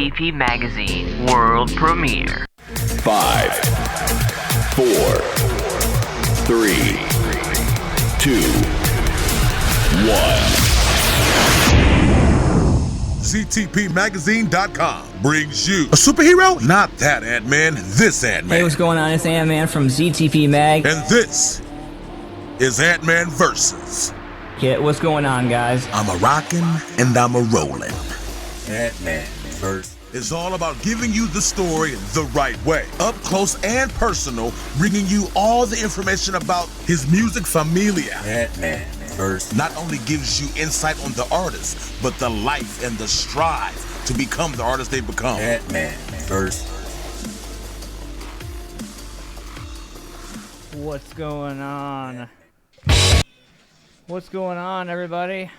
ZTP Magazine World Premiere. 5, 4, 3, 2, 1. ZTPmagazine.com brings you a superhero? Not that Ant-Man, this Ant-Man. Hey, what's going on? It's Antman from ZTP Mag. And this is Antman Verses. Yeah, what's going on, guys? I'm a rockin' and I'm a rollin'. Antman Verses is all about giving you the story the right way. Up close and personal, bringing you all the information about his music familia. Antman Verses not only gives you insight on the artist, but the life and the strive to become the artist they become. Antman Verses. What's going on? What's going on, everybody?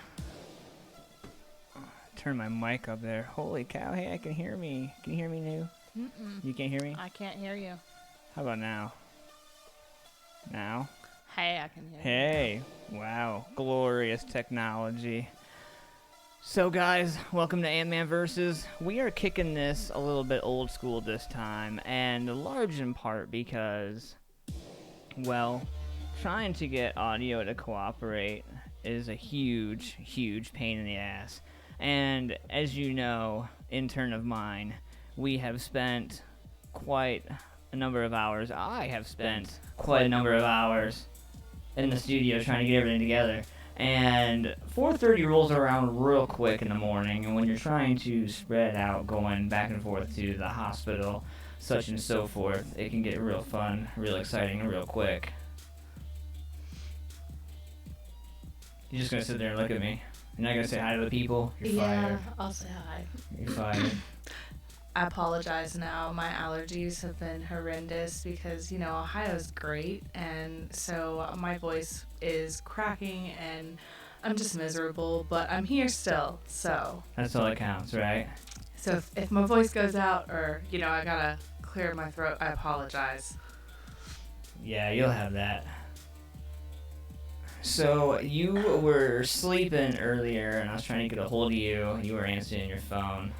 Turn my mic up there. Holy cow, hey, I can hear me. Can you hear me, New? Mm-mm. You can't hear me? I can't hear you. How about now? Now? Hey, I can hear you. Hey, wow, glorious technology. So guys, welcome to Antman Verses. We are kicking this a little bit old school this time, and large in part because, well, trying to get audio to cooperate is a huge, huge pain in the ass. And as you know, intern of mine, we have spent quite a number of hours. I have spent quite a number of hours in the studio trying to get everything together. And 4:30 rolls around real quick in the morning, and when you're trying to spread out going back and forth to the hospital, such and so forth, it can get real fun, real exciting, real quick. You're just gonna sit there and look at me. You're not gonna say hi to the people? You're fired. I'll say hi. You're fired. I apologize now. My allergies have been horrendous because, Ohio's great, and so my voice is cracking, and I'm just miserable, but I'm here still, so. That's all that counts, right? So if my voice goes out or, I gotta clear my throat, I apologize. Yeah, you'll have that. So you were sleeping earlier, and I was trying to get a hold of you. You were answering your phone,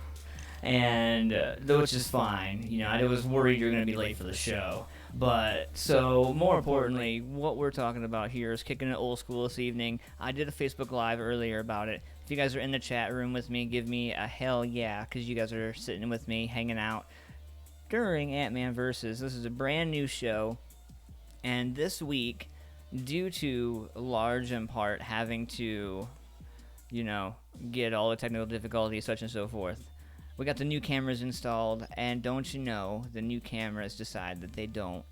and which is fine. I was worried you were going to be late for the show. But so more importantly, what we're talking about here is kicking it old school this evening. I did a Facebook Live earlier about it. If you guys are in the chat room with me, give me a hell yeah, because you guys are sitting with me, hanging out during Antman Verses. This is a brand new show, and this week, due to large in part having to, get all the technical difficulties, such and so forth, we got the new cameras installed, and don't you know, the new cameras decide that they don't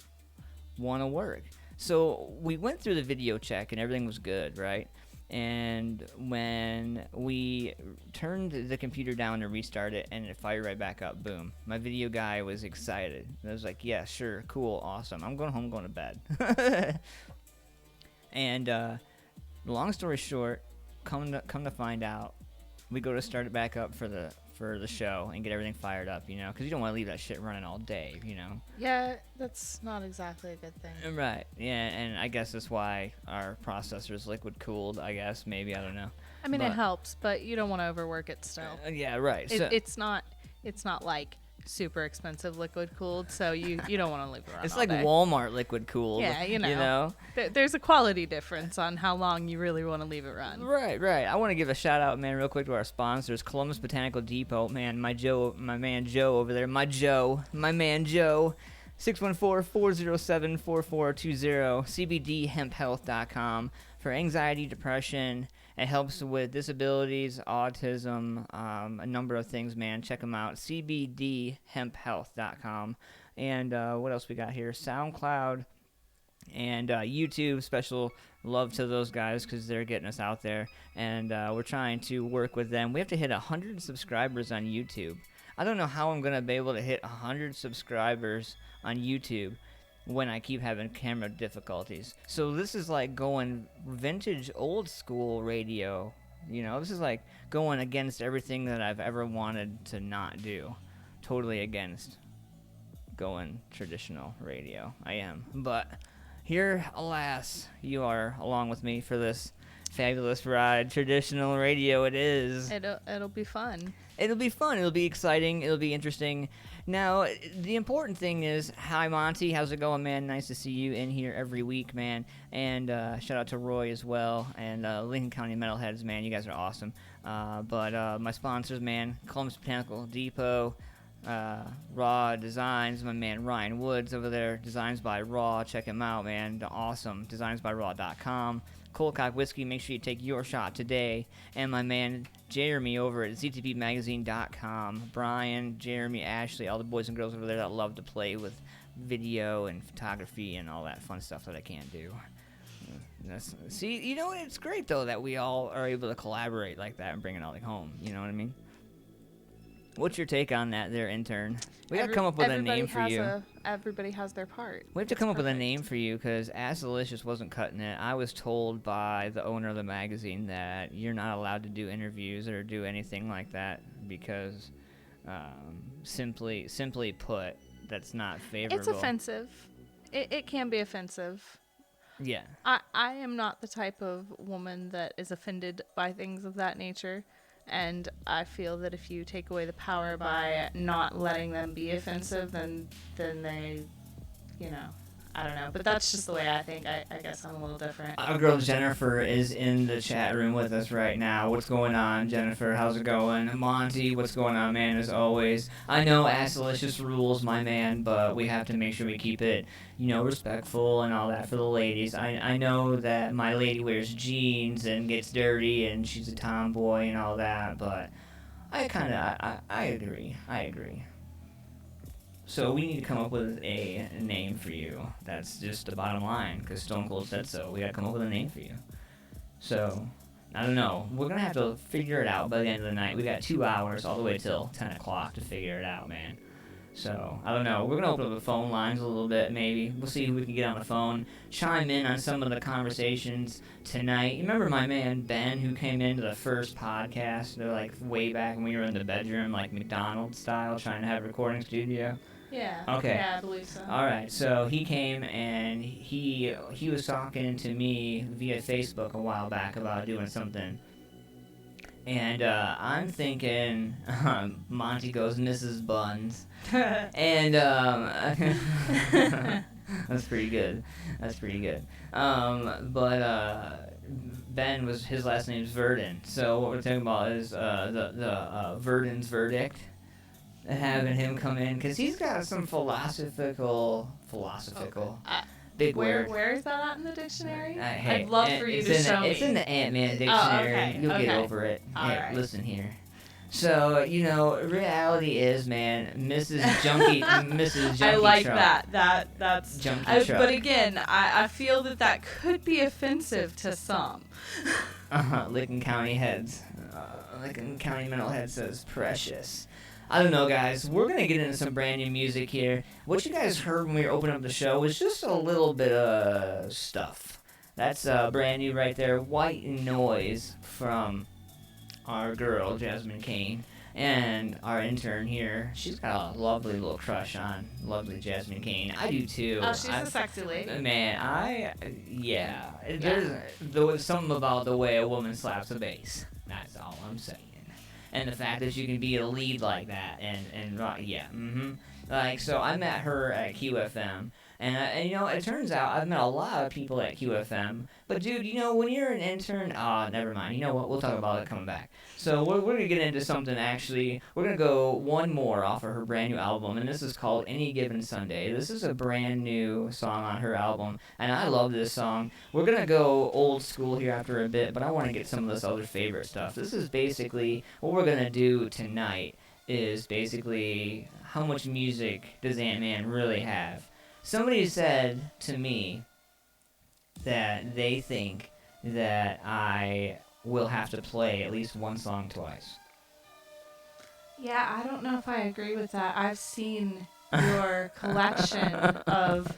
want to work. So we went through the video check, and everything was good, right? And when we turned the computer down to restart it, and it fired right back up, boom. My video guy was excited. I was like, yeah, sure, cool, awesome. I'm going home, going to bed. And long story short, come to find out, we go to start it back up for the show and get everything fired up, because you don't want to leave that shit running all day, Yeah, that's not exactly a good thing. Right. Yeah, and I guess that's why our processor's liquid cooled. I guess maybe, I don't know. I mean, it helps, but you don't want to overwork it still. Yeah, right. It's not like super expensive liquid cooled, so you don't want to leave it around. It's all like day. Walmart liquid cooled. Yeah, you know. There's a quality difference on how long you really want to leave it run. Right. I want to give a shout out, man, real quick to our sponsors, Columbus Botanical Depot. Man, my man Joe over there, my man Joe. 614-407-4420, cbdhemphealth.com for anxiety, depression. It helps with disabilities, autism, a number of things, man. Check them out, cbdhemphealth.com. And what else we got here? SoundCloud and YouTube. Special love to those guys because they're getting us out there. And we're trying to work with them. We have to hit 100 subscribers on YouTube. I don't know how I'm going to be able to hit 100 subscribers on YouTube when I keep having camera difficulties. So this is like going vintage old school radio. This is like going against everything that I've ever wanted to not do. Totally against going traditional radio. I am. But here, alas, you are along with me for this fabulous ride. Traditional radio it is. It'll be fun. It'll be fun. It'll be exciting. It'll be interesting. Now, the important thing is, hi, Monty. How's it going, man? Nice to see you in here every week, man. And shout out to Roy as well. And Lincoln County Metalheads, man. You guys are awesome. But my sponsors, man, Columbus Botanical Depot, Raw Designs, my man Ryan Woods over there, Designs by Raw. Check him out, man. They're awesome. DesignsByRaw.com. Coldcock Whiskey, make sure you take your shot today. And my man Jeremy over at ZTPmagazine.com. Brian, Jeremy, Ashley, all the boys and girls over there that love to play with video and photography and all that fun stuff that I can't do. See, you know, it's great, though, that we all are able to collaborate like that and bring it all like home. You know what I mean? What's your take on that there, intern? We got to come up with a name for you. Everybody has their part. We have to come up with a name for you because Assalicious wasn't cutting it. I was told by the owner of the magazine that you're not allowed to do interviews or do anything like that because, simply put, that's not favorable. It's offensive. It can be offensive. Yeah. I am not the type of woman that is offended by things of that nature. And I feel that if you take away the power by not letting them be offensive, then they, you know, I don't know. But that's just the way I think. I guess I'm a little different. Our girl Jennifer is in the chat room with us right now. What's going on, Jennifer? How's it going? Monty, what's going on, man, as always? I know Assalicious rules, my man, but we have to make sure we keep it, you know, respectful and all that for the ladies. I know that my lady wears jeans and gets dirty and she's a tomboy and all that, but I agree. I agree. So we need to come up with a name for you. That's just the bottom line, because Stone Cold said so. We got to come up with a name for you. So, I don't know. We're going to have to figure it out by the end of the night. We got 2 hours all the way till 10 o'clock to figure it out, man. So, I don't know. We're going to open up the phone lines a little bit, maybe. We'll see who we can get on the phone. Chime in on some of the conversations tonight. You remember my man Ben, who came into the first podcast? They're like way back when we were in the bedroom, like McDonald's style, trying to have a recording studio. Yeah. Okay. Yeah, I believe so. All right. So he came and he was talking to me via Facebook a while back about doing something. And I'm thinking, Monty goes, Mrs. Buns. And that's pretty good. That's pretty good. But Ben was, his last name's Verdon. So what we're talking about is the Verdon's Verdict. Having him come in because he's got some philosophical big word. Where is that at in the dictionary? Hey, I'd love for you to show me. It's in the Antman dictionary. Okay. You'll get over it. All hey, right. Listen here. So, you know, reality is, man, Mrs. Junkie I like Truck. That's Junkie Truck. But again, I feel that could be offensive to some. Lincoln County Heads. Lincoln County Mental Head says precious. I don't know, guys. We're going to get into some brand new music here. What you guys heard when we were opening up the show was just a little bit of stuff. That's brand new right there. White Noise from our girl, Jasmine Kane. And our intern here, she's got a lovely little crush on lovely Jasmine Kane. I do, too. Oh, she's a sexy lady. Man, yeah. There's something about the way a woman slaps a bass. That's all I'm saying. And the fact that you can be a lead like that, Like, so I met her at QFM, and you know, it turns out I've met a lot of people at QFM, but dude, you know, when you're an intern, never mind, you know what, we'll talk about it coming back. So we're gonna get into something, actually. We're gonna go one more off of her brand new album, and this is called Any Given Sunday. This is a brand new song on her album, and I love this song. We're gonna go old school here after a bit, but I want to get some of this other favorite stuff. This is basically what we're gonna do tonight, is basically how much music does Antman really have. Somebody said to me that they think that I will have to play at least one song twice. Yeah, I don't know if I agree with that. I've seen your collection of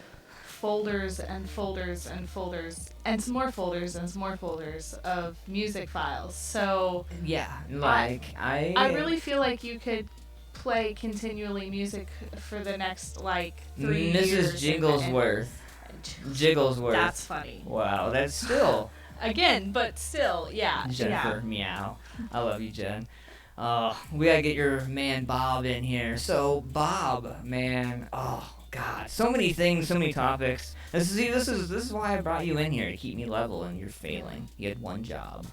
folders and folders and folders and some more folders and some more folders of music files. So yeah, like I really feel like you could play continually music for the next 3 years. Mrs. Jigglesworth. Jigglesworth. That's funny. Wow, that's still again, but still, yeah. Jennifer, meow. I love you, Jen. We gotta get your man Bob in here. So Bob, man, oh God, so many things, so many topics. This is why I brought you in here, to keep me level, and you're failing. You had one job.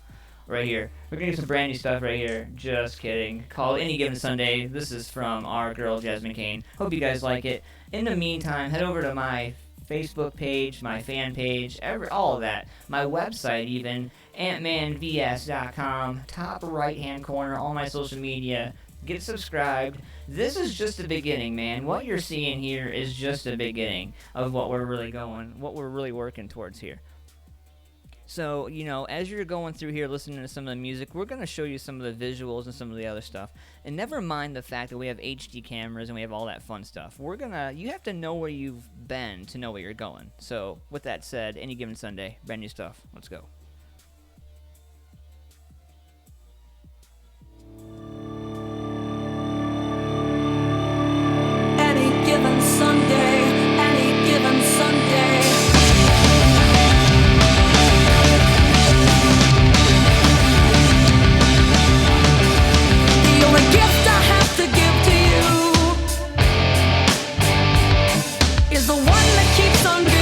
Right here. We're gonna get some brand new stuff right here. Just kidding. Called Any Given Sunday. This is from our girl Jasmine Kane. Hope you guys like it. In the meantime, head over to my Facebook page, my fan page, all of that. My website even, antmanvs.com. Top right hand corner, all my social media. Get subscribed. This is just the beginning, man. What you're seeing here is just the beginning of what we're really working towards here. So, as you're going through here listening to some of the music, we're going to show you some of the visuals and some of the other stuff. And never mind the fact that we have HD cameras and we have all that fun stuff. You have to know where you've been to know where you're going. So, with that said, Any Given Sunday, brand new stuff. Let's go. Any given Sunday, any given Sunday. The only gift I have to give to you is the one that keeps on giving.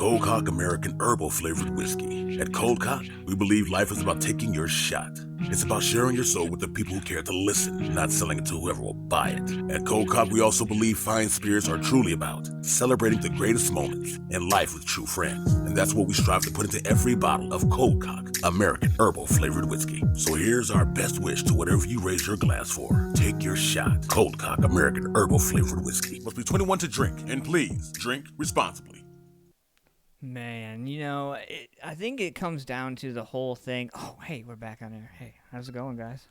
Cold Cock American Herbal Flavored Whiskey. At Cold Cock, we believe life is about taking your shot. It's about sharing your soul with the people who care to listen, not selling it to whoever will buy it. At Cold Cock, we also believe fine spirits are truly about celebrating the greatest moments in life with true friends. And that's what we strive to put into every bottle of Cold Cock American Herbal Flavored Whiskey. So here's our best wish to whatever you raise your glass for. Take your shot. Cold Cock American Herbal Flavored Whiskey. Must be 21 to drink, and please drink responsibly. Man, I think it comes down to the whole thing. Oh, hey, we're back on air. Hey, how's it going, guys?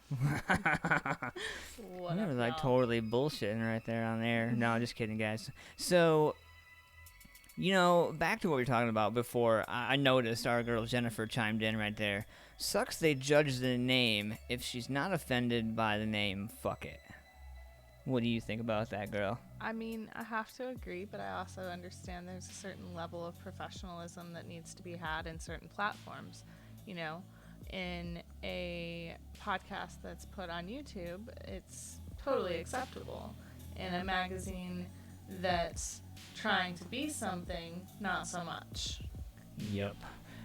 What I was up, y'all? totally bullshitting right there on air. No, just kidding, guys. So, back to what we were talking about before, I noticed our girl Jennifer chimed in right there. Sucks they judge the name. If she's not offended by the name, fuck it. What do you think about that, girl? I mean, I have to agree, but I also understand there's a certain level of professionalism that needs to be had in certain platforms. In a podcast that's put on YouTube, it's totally acceptable. In a magazine that's trying to be something, not so much. Yep.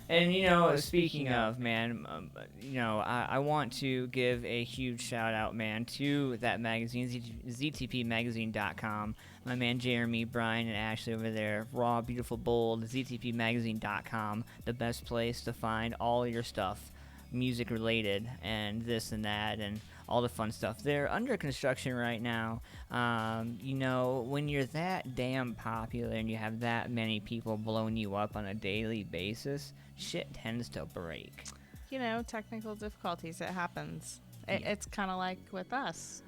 And, speaking of, man, I want to give a huge shout out, man, to that magazine, ZTPmagazine.com. My man Jeremy, Brian, and Ashley over there. Raw, beautiful, bold, ZTPmagazine.com. The best place to find all your stuff, music related, and this and that, and all the fun stuff. They're under construction right now. When you're that damn popular and you have that many people blowing you up on a daily basis, shit tends to break. Technical difficulties, it happens. It's kind of like with us,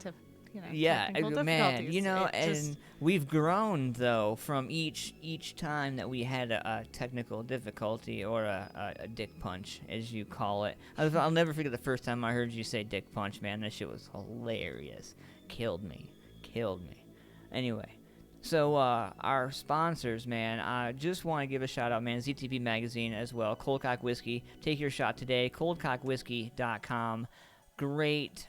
yeah, technical man, difficulties. and we've grown, though, from each time that we had a technical difficulty or a dick punch, as you call it. I'll never forget the first time I heard you say dick punch, man. That shit was hilarious. Killed me. Anyway, so our sponsors, man, I just want to give a shout out, man. ZTP Magazine as well. Cold Cock Whiskey. Take your shot today. ColdCockWhiskey.com. Great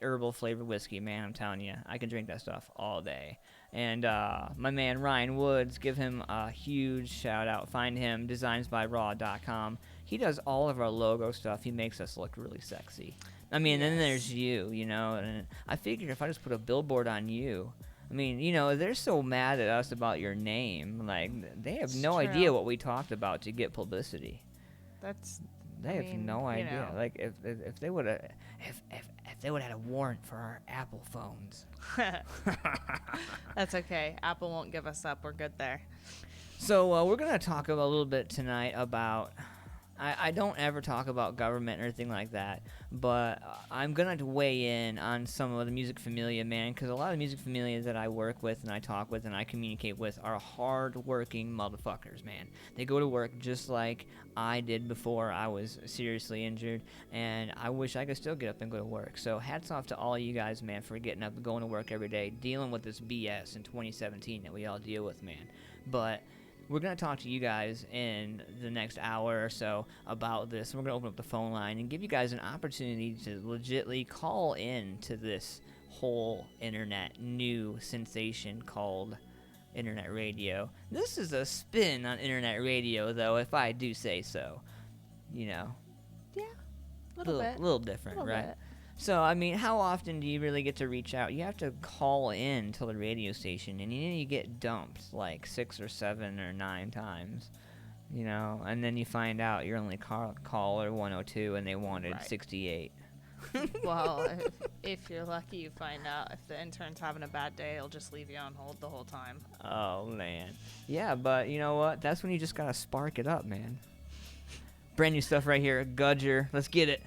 herbal flavored whiskey, man. I'm telling you, I can drink that stuff all day. And my man Ryan Woods, give him a huge shout out. Find him, designsbyraw.com. He does all of our logo stuff. He makes us look really sexy. I mean, Yes. then there's you, and I figured if I just put a billboard on you, I mean, they're so mad at us about your name. Like, they have It's no true. idea what we talked about to get publicity. They have mean, no idea. know. Like if they would have if they would have had a warrant for our Apple phones. That's okay. Apple won't give us up. We're good there. So we're gonna talk a little bit tonight about. I don't ever talk about government or anything like that, but I'm going to weigh in on some of the music familia, man, because a lot of the music familia that I work with and I talk with and I communicate with are hard-working motherfuckers, man. They go to work just like I did before I was seriously injured, and I wish I could still get up and go to work. So hats off to all you guys, man, for getting up and going to work every day, dealing with this BS in 2017 that we all deal with, man. But we're going to talk to you guys in the next hour or so about this. We're going to open up the phone line and give you guys an opportunity to legitly call in to this whole internet new sensation called internet radio. This is a spin on internet radio, though, if I do say so. Yeah, a little bit. A little different, Little right? bit. So, I mean, how often do you really get to reach out? You have to call in to the radio station, and you get dumped like 6 or 7 or 9 times, and then you find out you're only caller 102, and they wanted Right. 68. Well, if you're lucky, you find out. If the intern's having a bad day, it'll just leave you on hold the whole time. Oh, man. Yeah, but you know what? That's when you just gotta spark it up, man. Brand new stuff right here, Gudger. Let's get it.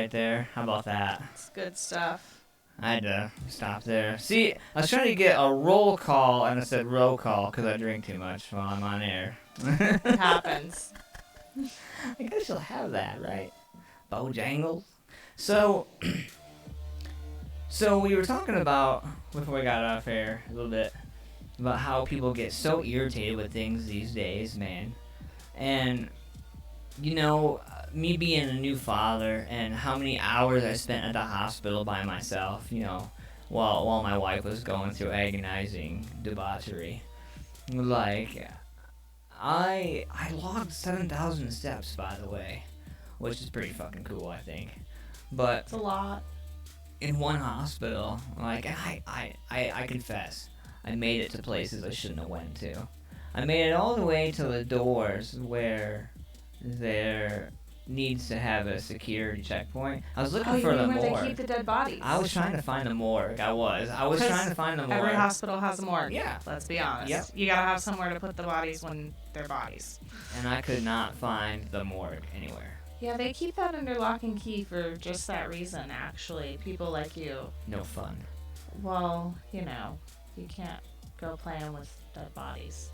right there. How about that? It's good stuff. I had to stop there. See, I was trying to get a roll call, and I said roll call because I drink too much while I'm on air. It happens. I guess you'll have that, right? Bojangles. So, so we were talking about, before we got off air a little bit, about how people get so irritated with things these days, man. And, you know, me being a new father and how many hours I spent at the hospital by myself, you know, while my wife was going through agonizing debauchery. Like, I logged 7,000 steps, by the way, which is pretty fucking cool, I think. But It's a lot. in one hospital, like, I confess, I made it to places I shouldn't have went to. I made it all the way to the doors where there needs to have a security checkpoint. I was looking for the where morgue. they keep the dead bodies. I was trying to find the morgue. I was trying to find the morgue. Every hospital has a morgue. Yeah. Let's be honest. Yep. You gotta have somewhere to put the bodies when they're bodies. And I could not find the morgue anywhere. Yeah, they keep that under lock and key for just that reason, actually. People like you. No fun. Well, you know, you can't go playing with dead bodies.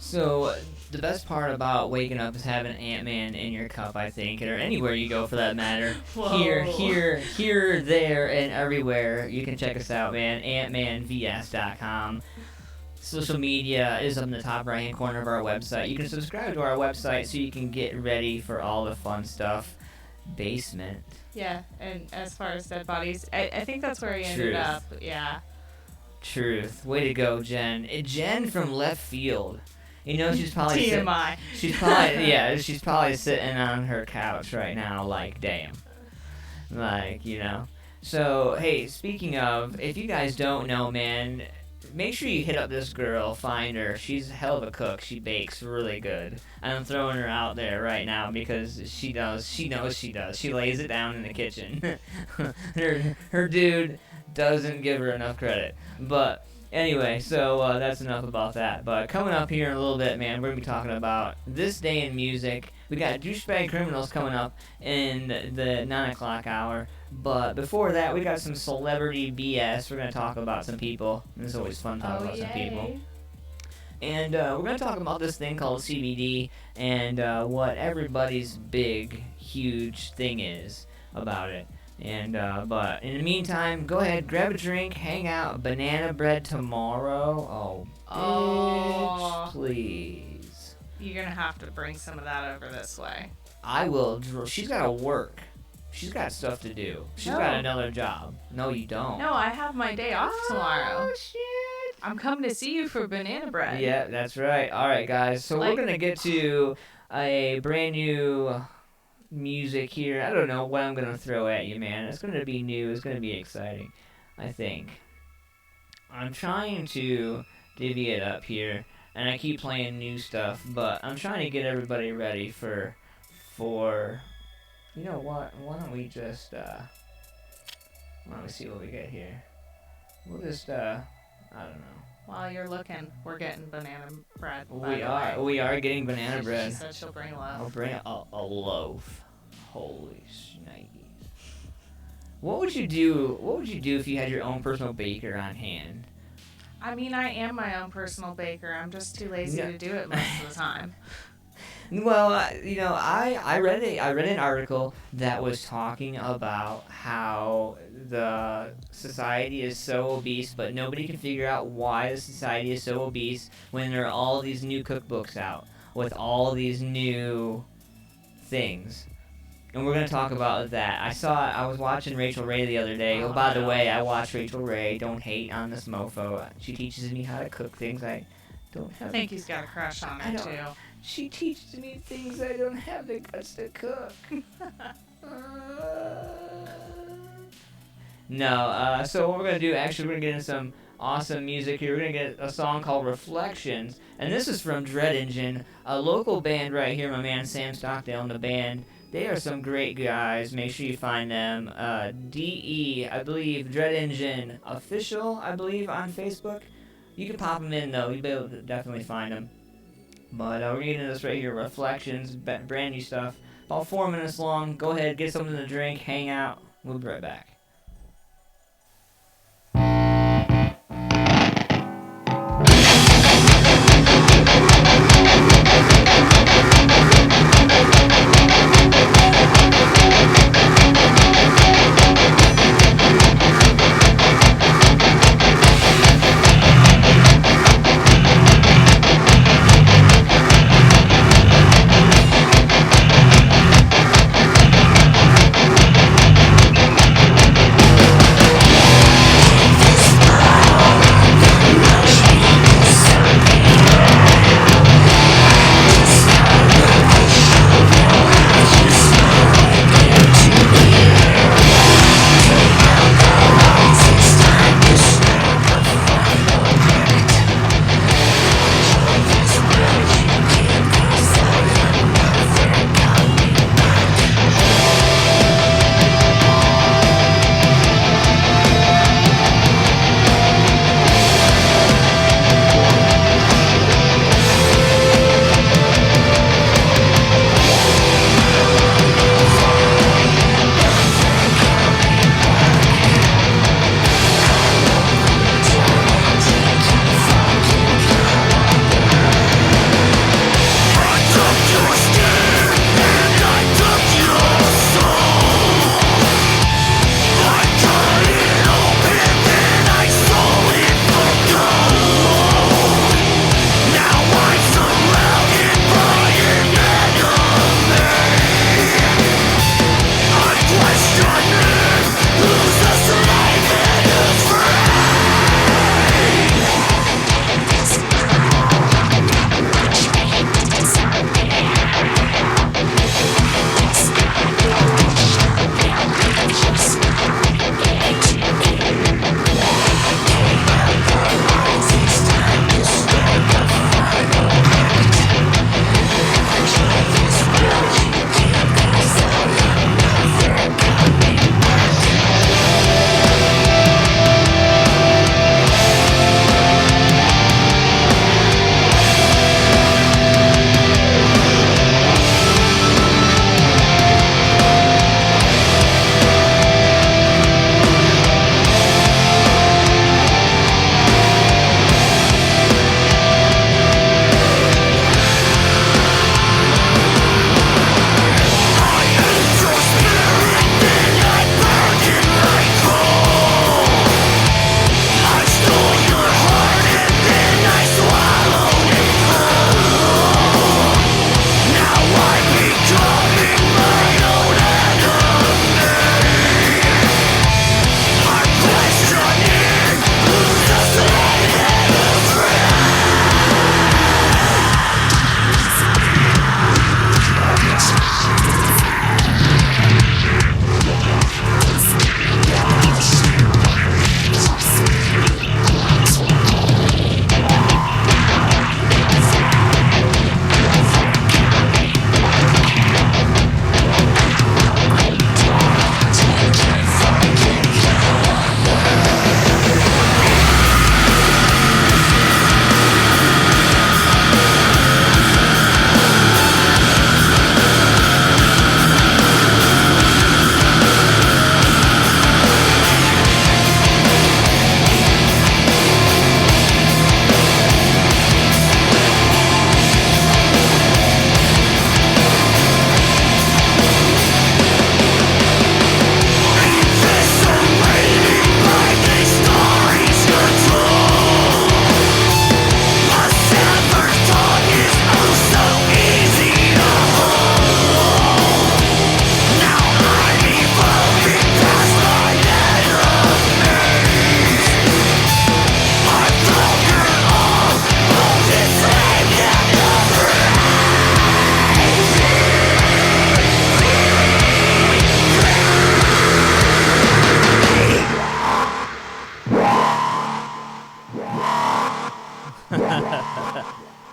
So, the best part about waking up is having Antman in your cup, I think, or anywhere you go for that matter. Whoa. Here, there, and everywhere. You can check us out, man. AntmanVS.com. Social media is up in the top right-hand corner of our website. You can subscribe to our website so you can get ready for all the fun stuff. Basement. Yeah, and as far as dead bodies, I think that's where he ended Truth. up. Yeah. Truth. Way to go, Jen. Jen from left field. You know, she's probably TMI. she's probably sitting on her couch right now, like, damn. Like, you know. So, hey, speaking of, if you guys don't know, man, make sure you hit up this girl, find her. She's a hell of a cook. She bakes really good. And I'm throwing her out there right now because she knows she does. She lays it down in the kitchen. her dude doesn't give her enough credit. But anyway, so that's enough about that. But coming up here in a little bit, man, we're going to be talking about this day in music. We got Douchebag Criminals coming up in the 9 o'clock hour. But before that, we got some celebrity BS. We're going to talk about some people. It's always fun talking about some people. And we're going to talk about this thing called CBD and what everybody's big, huge thing is about it. And but in the meantime, go ahead, grab a drink, hang out. Banana bread tomorrow. Oh, bitch, please. You're gonna have to bring some of that over this way. I will. She's got to work. She's got stuff to do. She's got another job. No, you don't. No, I have my day off tomorrow. Oh, shit. I'm coming to see you for banana bread. Yeah, that's right. All right, guys. So we're going to get to a brand new music here. I don't know what I'm going to throw at you, man. It's going to be new. It's going to be exciting, I think. I'm trying to divvy it up here, and I keep playing new stuff, but I'm trying to get everybody ready for you know what? Why don't we just why don't we see what we get here? We'll just I don't know. While you're looking, we're getting banana bread. We are getting banana bread. She said she'll bring a loaf. I'll bring a loaf. Holy shnikes. What would you do if you had your own personal baker on hand? I mean, I am my own personal baker. I'm just too lazy to do it most of the time. Well, you know, I read an article that was talking about how the society is so obese, but nobody can figure out why the society is so obese when there are all these new cookbooks out with all these new things. And we're going to talk about that. I was watching Rachel Ray the other day. Oh, by the way, I watch Rachel Ray. Don't hate on this mofo. She teaches me how to cook things I don't have. I think he's got a crush on her, too. She teaches me things I don't have the guts to cook. No, so what we're going to do, actually, we're going to get into some awesome music here. We're going to get a song called Reflections. And this is from Dread Engine, a local band right here, my man Sam Stockdale and the band. They are some great guys. Make sure you find them. DE, I believe, Dread Engine Official, I believe, on Facebook. You can pop them in, though. You'll be able to definitely find them. But we're getting into this right here, Reflections, brand new stuff about 4 minutes long. Go ahead, get something to drink, hang out. We'll be right back.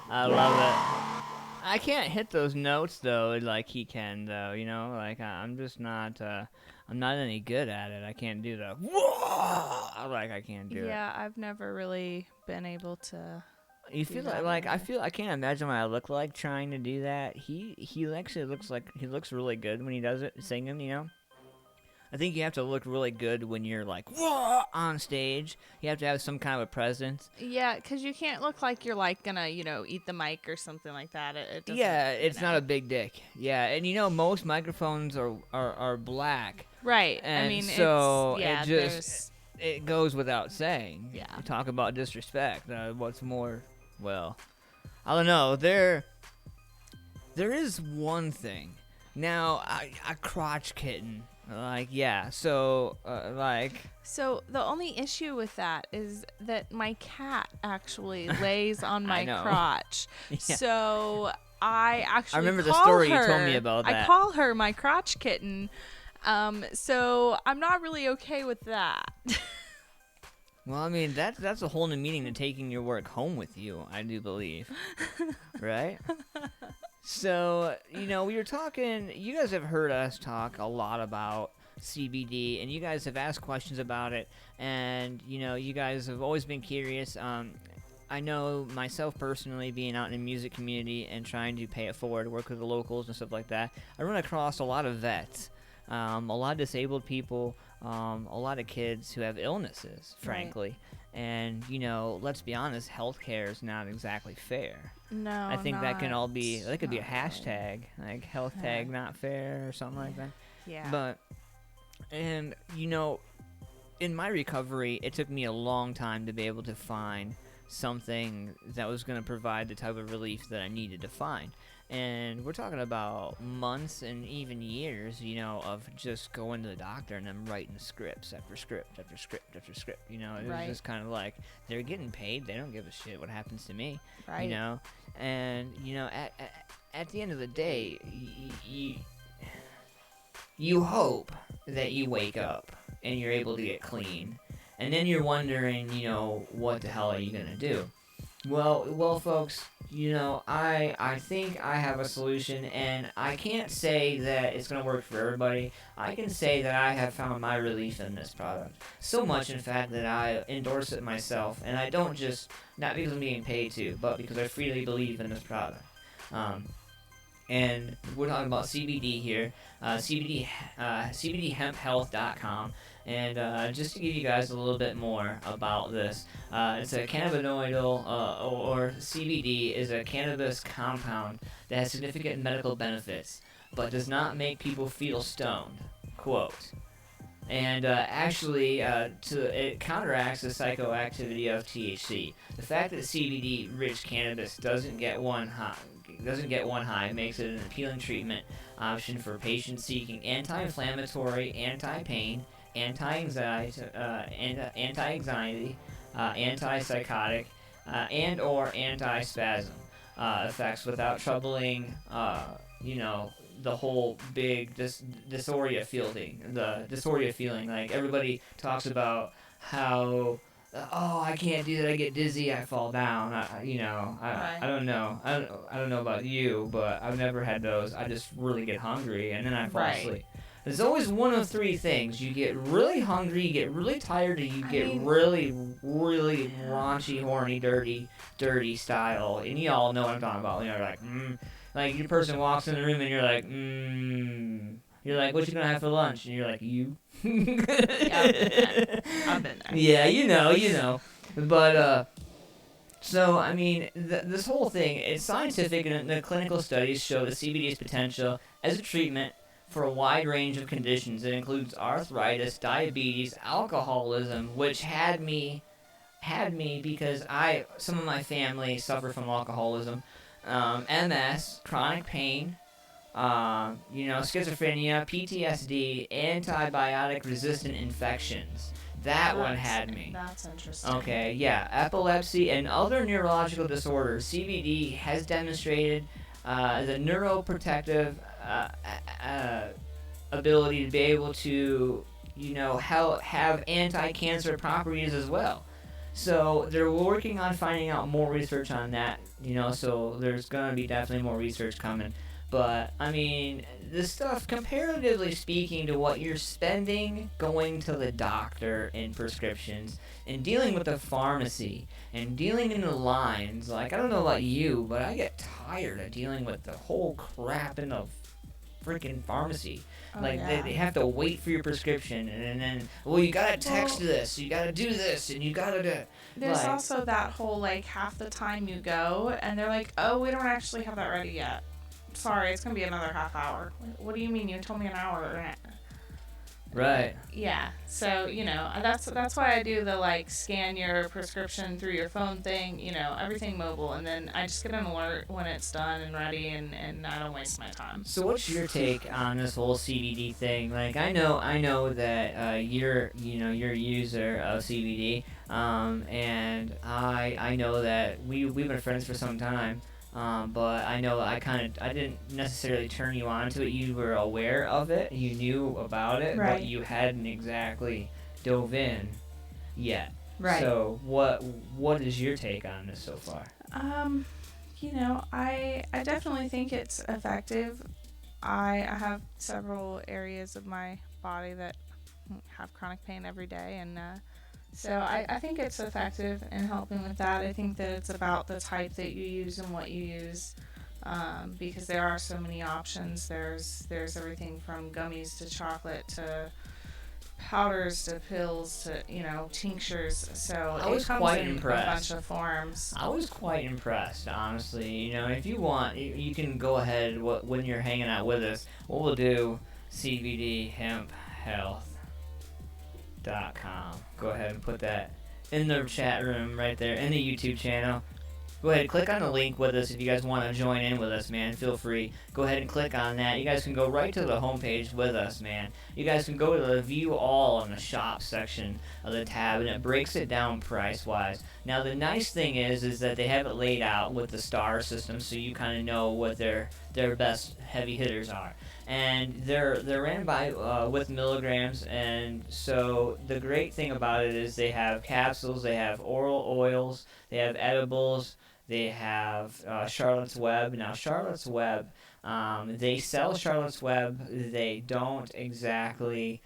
I love it. I can't hit those notes though, like he can though. You know, like I'm just not. I'm not any good at it. I can't do the whoa. Like I can't do it. Yeah, I've never really been able to You do feel that like I more. feel I can't imagine what I look like trying to do that. He actually looks really good when he does it, singing. I think you have to look really good when you're like whoa on stage. You have to have some kind of a presence. Yeah, because you can't look like you're like gonna, eat the mic or something like that. It doesn't. Yeah, it's not a big dick. Yeah, and most microphones are black. Right. And I mean, so it's yeah. it There's just it goes without saying. Yeah. You talk about disrespect. What's more, well, I don't know. There is one thing. Now, a crotch kitten. Like, yeah. So, so the only issue with that is that my cat actually lays on my know. crotch. Yeah. So I actually remember the call story you her, told me about I that. call her my crotch kitten. So I'm not really okay with that. well, I mean, that's a whole new meaning to taking your work home with you. I do believe, right? So, we were talking, you guys have heard us talk a lot about CBD, and you guys have asked questions about it, and, you guys have always been curious. I know myself personally, being out in the music community and trying to pay it forward, work with the locals and stuff like that, I run across a lot of vets, a lot of disabled people, a lot of kids who have illnesses, frankly. Right. And, let's be honest, healthcare is not exactly fair. No, I think that can all be, that could be a hashtag, like health tag not fair or something like that. Yeah. But, and, in my recovery, it took me a long time to be able to find something that was going to provide the type of relief that I needed to find. And we're talking about months and even years, of just going to the doctor and them writing scripts after script after script after script. It was just kind of like, they're getting paid. They don't give a shit what happens to me. Right. And, at the end of the day, you hope that you wake up and you're able to get clean. And then you're wondering, what the hell are you going to do? Well, folks, I think I have a solution, and I can't say that it's going to work for everybody. I can say that I have found my relief in this product. So much, in fact, that I endorse it myself, and I don't just, not because I'm being paid to, but because I freely believe in this product. And we're talking about CBD here, CBDhemphealth.com. And just to give you guys a little bit more about this, it's a cannabinoidal, or CBD is a cannabis compound that has significant medical benefits, but does not make people feel stoned, quote. And actually, it counteracts the psychoactivity of THC. The fact that CBD-rich cannabis doesn't get one high makes it an appealing treatment option for patients seeking anti-inflammatory, anti-pain, anti-anxiety, antipsychotic, and or anti-spasm effects without troubling, the whole big dysphoria feeling. Like, everybody talks about how, I can't do that, I get dizzy, I fall down. I don't know. I don't know about you, but I've never had those. I just really get hungry, and then I fall asleep. There's always one of three things. You get really hungry, you get really tired, and you get really, really raunchy, horny, dirty style. And you all know what I'm talking about. You're like, like your person walks in the room and you're like, You're like, what you gonna have for lunch? And you're like, you? Yeah, I've been there. Yeah, you know. But, so, I mean, this whole thing is scientific, and the clinical studies show the CBD's potential as a treatment for a wide range of conditions. It includes arthritis, diabetes, alcoholism, which had me because some of my family suffer from alcoholism, MS, chronic pain, schizophrenia, PTSD, antibiotic-resistant infections. That one had me. That's interesting. Okay, yeah, epilepsy and other neurological disorders. CBD has demonstrated the neuroprotective ability to be able to, have anti-cancer properties as well. So they're working on finding out more research on that, so there's going to be definitely more research coming. But, I mean, this stuff, comparatively speaking to what you're spending going to the doctor in prescriptions and dealing with the pharmacy and dealing in the lines, like, I don't know about you, but I get tired of dealing with the whole crap in the freaking pharmacy. Oh, Like, yeah. they have to wait for your prescription, and then, well, you gotta text this, you gotta do this, and you gotta do... There's like, also that whole, like, half the time you go, and they're like, oh, we don't actually have that ready yet. Sorry, it's going to be another half hour. What do you mean? You told me an hour. right. Yeah, so, you know, that's why I do the, like, scan your prescription through your phone thing, you know, everything mobile, and then I just get an alert when it's done and ready, and I don't waste my time. So what's your take on this whole CBD thing? Like, I know that you're a user of CBD, and I know that we've been friends for some time. But I know I didn't necessarily turn you on to it. You were aware of it, you knew about it, Right. but you hadn't exactly dove in yet. Right. So what is your take on this so far? You know, I definitely think it's effective. I have several areas of my body that have chronic pain every day, and so I think it's effective in helping with that. I think that it's about the type that you use and what you use, because there are so many options. There's everything from gummies to chocolate to powders to pills to, you know, tinctures. So I was it comes quite in impressed. a bunch of forms. I was quite impressed, honestly. You know, if you want, you can go ahead when you're hanging out with us. What we'll do, CBDHempHealth.com. Go ahead and put that in the chat room right there, in the YouTube channel. Go ahead and click on the link with us if you guys want to join in with us, man. Feel free. Go ahead and click on that. You guys can go right to the homepage with us, man. You guys can go to the View All in the Shop section of the tab, and it breaks it down price-wise. Now, the nice thing is that they have it laid out with the star system, so you kind of know what their best heavy hitters are. And they're ran by with milligrams, and so the great thing about it is they have capsules, they have oral oils, they have edibles, they have Charlotte's Web. Now, Charlotte's Web, they sell Charlotte's Web. They don't exactly,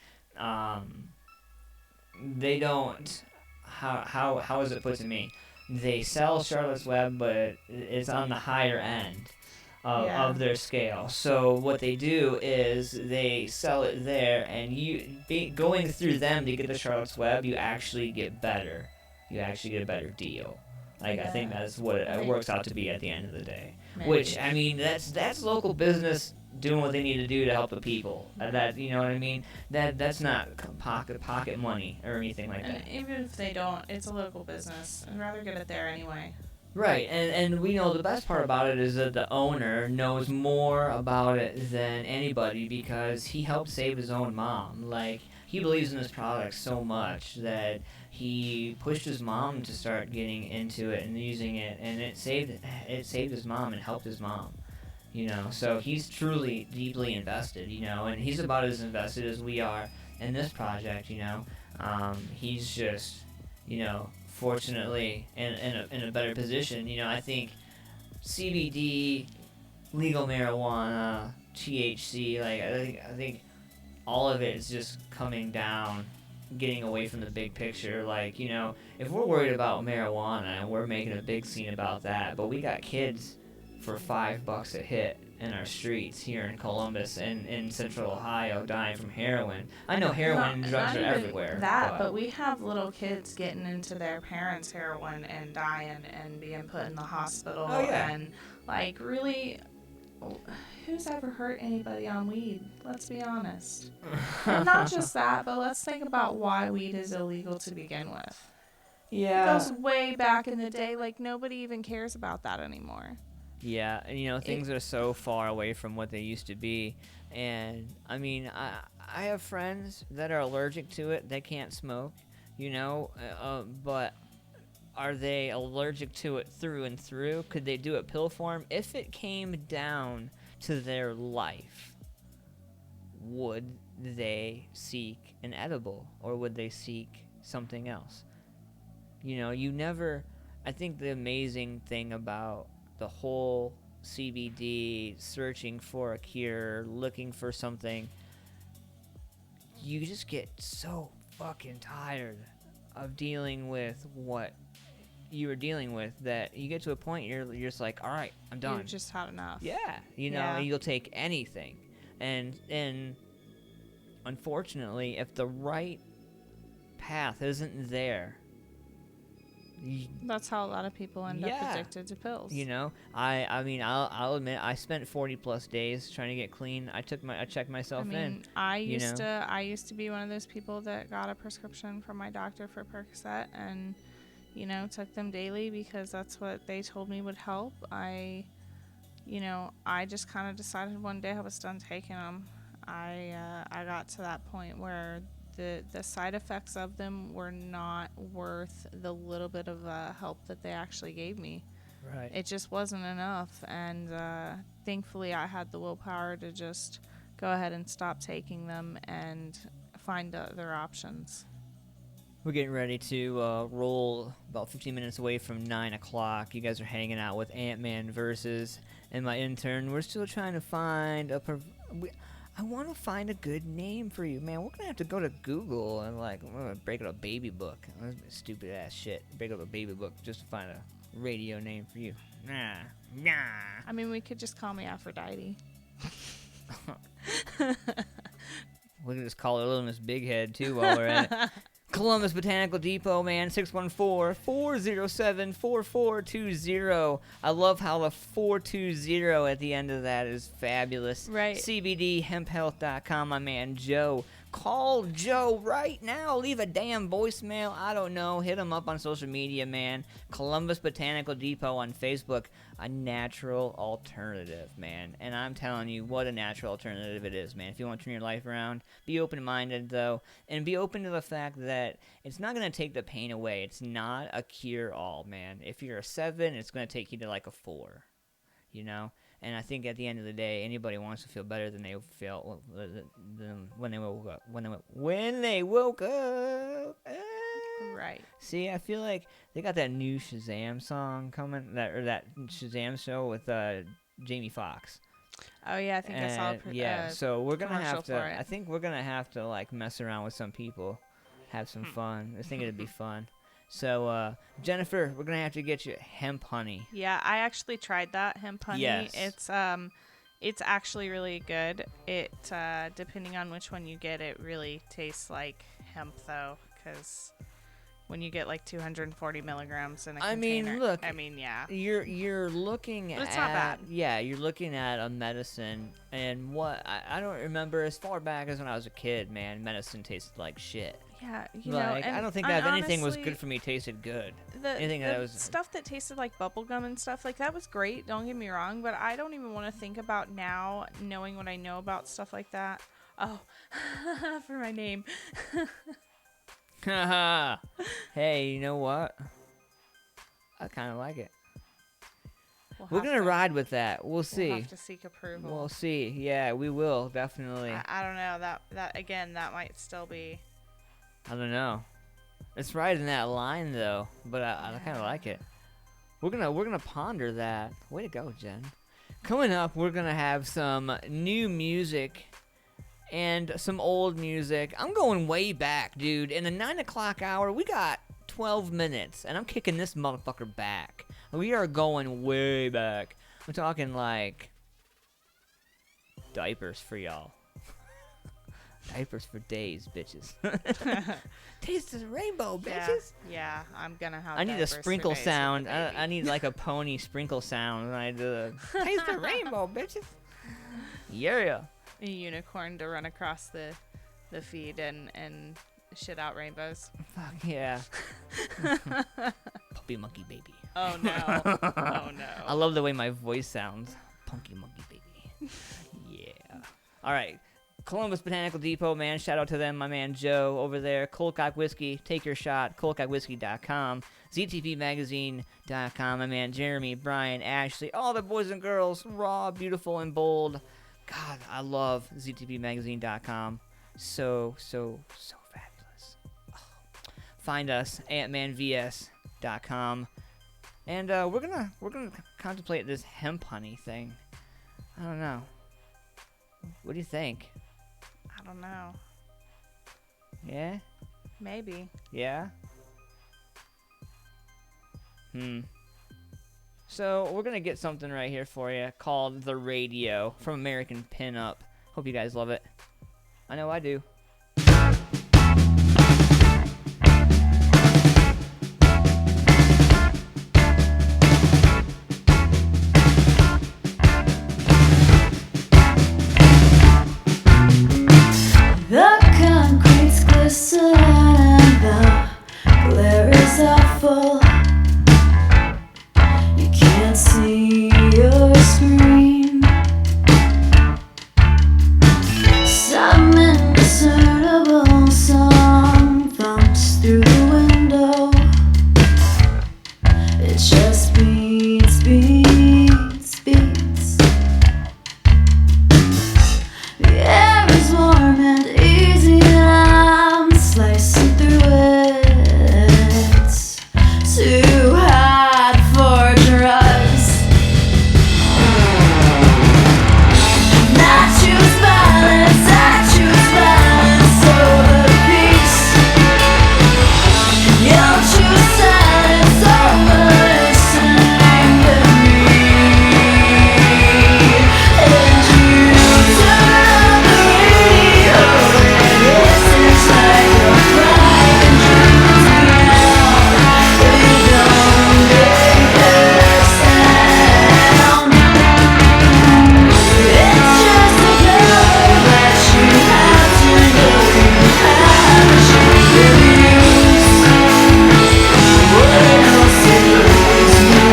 they don't, how is it put to me? They sell Charlotte's Web, but it's on the higher end of their scale. So what they do is they sell it there, and going through them to get the Charlotte's Web, you actually get better. You actually get a better deal. Like, I think that's what it works out to be at the end of the day. Maybe. Which, I mean, that's local business doing what they need to do to help the people. That, you know what I mean? That's not pocket money or anything like that. And even if they don't, it's a local business. I'd rather get it there anyway. Right, and we know the best part about it is that the owner knows more about it than anybody because he helped save his own mom. Like, he believes in this product so much that he pushed his mom to start getting into it and using it, and it saved his mom and helped his mom. You know, so he's truly deeply invested, you know, and he's about as invested as we are in this project, you know. He's just, you know, fortunately in a better position. You know, I think CBD, legal marijuana, THC, like I think all of it is just coming down, getting away from the big picture. Like, you know, if we're worried about marijuana and we're making a big scene about that, but we got kids for $5 a hit in our streets here in Columbus and in Central Ohio dying from heroin. I know heroin and drugs Not are even everywhere. but we have little kids getting into their parents' heroin and dying and being put in the hospital. Oh, yeah. And, like, really, who's ever hurt anybody on weed? Let's be honest. And not just that, but let's think about why weed is illegal to begin with. Yeah. It goes way back in the day. Like, nobody even cares about that anymore. Yeah, and you know, things are so far away from what they used to be. And I mean, I have friends that are allergic to it. They can't smoke, you know, but are they allergic to it through and through? Could they do it pill form? If it came down to their life, would they seek an edible or would they seek something else? You know, I think the amazing thing about the whole CBD, searching for a cure, looking for something, you just get so fucking tired of dealing with what you were dealing with that you get to a point you're just like, all right, I'm done. You've just had enough. Yeah, Yeah. you'll take anything, and unfortunately, if the right path isn't there, That's how a lot of people end up Yeah. addicted to pills. I mean, I'll admit, I spent 40+ days trying to get clean. I checked myself in. I used to be one of those people that got a prescription from my doctor for Percocet and, took them daily because that's what they told me would help. I just kind of decided one day I was done taking them. I got to that point where the side effects of them were not worth the little bit of help that they actually gave me. Right. It just wasn't enough, and thankfully I had the willpower to just go ahead and stop taking them and find other options. We're getting ready to roll about 15 minutes away from 9 o'clock. You guys are hanging out with Antman Verses and my intern. We're still trying to find I want to find a good name for you, man. We're going to have to go to Google and, we're going to break out a baby book. That's stupid ass shit. Break out a baby book just to find a radio name for you. Nah. I mean, we could just call me Aphrodite. We can just call her Little Miss Big Head, too, while we're at it. Columbus Botanical Depot, man, 614-407-4420. I love how the 420 at the end of that is fabulous. Right. CBDhemphealth.com, my man Joe. Call Joe right now. Leave a damn voicemail. I don't know. Hit him up on social media, man. Columbus Botanical Depot on Facebook. A natural alternative, man. And I'm telling you, what a natural alternative it is, man. If you want to turn your life around, be open-minded, though. And be open to the fact that it's not going to take the pain away. It's not a cure-all, man. If you're a 7, it's going to take you to a 4. And I think at the end of the day, anybody wants to feel better than they felt when they woke up. When they woke up. Right. See, I feel like they got that new Shazam song coming, that Shazam show with Jamie Foxx. Oh yeah, I think I saw. So we're gonna have to. for it. I think we're gonna have to mess around with some people, have some fun. I think it'd be fun. So, Jennifer, we're going to have to get you hemp honey. Yeah, I actually tried that hemp honey. Yes. It's actually really good. It depending on which one you get, it really tastes like hemp though, because when you get 240 milligrams in a container. Yeah. You're looking but at. It's not bad. Yeah, you're looking at a medicine, and what I don't remember as far back as when I was a kid. Man, medicine tasted like shit. Yeah, I don't think that if anything was good for me tasted good. Anything that was stuff that tasted like bubble gum and stuff that was great. Don't get me wrong, but I don't even want to think about now, knowing what I know about stuff like that. Oh, for my name. Haha. Hey, you know what? I kind of like it. We're gonna ride with that. We'll see. We'll have to seek approval. We'll see. Yeah, we will definitely. I don't know. That again, that might still be. I don't know. It's right in that line though, but I kind of like it. We're gonna ponder that. Way to go, Jen. Coming up, we're gonna have some new music and some old music. I'm going way back, dude. In the 9 o'clock hour, we got 12 minutes, and I'm kicking this motherfucker back. We are going way back. I'm talking diapers for y'all. Diapers for days, bitches. Taste the rainbow, bitches. Yeah, I'm gonna have. I need a sprinkle sound. I need a pony sprinkle sound when I do the taste the rainbow, bitches. Yeah. A unicorn to run across the feed and shit out rainbows. Fuck yeah. Puppy monkey baby. Oh no. Oh no. I love the way my voice sounds. Punky monkey baby. Yeah. All right. Columbus Botanical Depot, man. Shout out to them. My man Joe over there. Colcock Whiskey. Take your shot. ColcockWhiskey.com. ZTPMagazine.com. My man Jeremy, Brian, Ashley. All the boys and girls. Raw, beautiful, and bold. God, I love ZTPMagazine.com. So fabulous. Oh. Find us at AntmanVS.com. And we're gonna contemplate this hemp honey thing. I don't know. What do you think? I don't know. Yeah? Maybe. Yeah? So, we're gonna get something right here for you called The Radio from American Pinup. Hope you guys love it. I know I do. The concrete's glistening and the glare is awful. You can't see your screen. Some indiscernible song thumps through the window. It just beats, beats, beats. The air is warm and easy, and I'm slicing through it. Too hot for drugs. I choose violence over peace. You'll choose silence over listening to me. And you turn on the radio, and this is like a private dream now. We don't make a sound. It's just a color that you have to know you have to use. What else is new?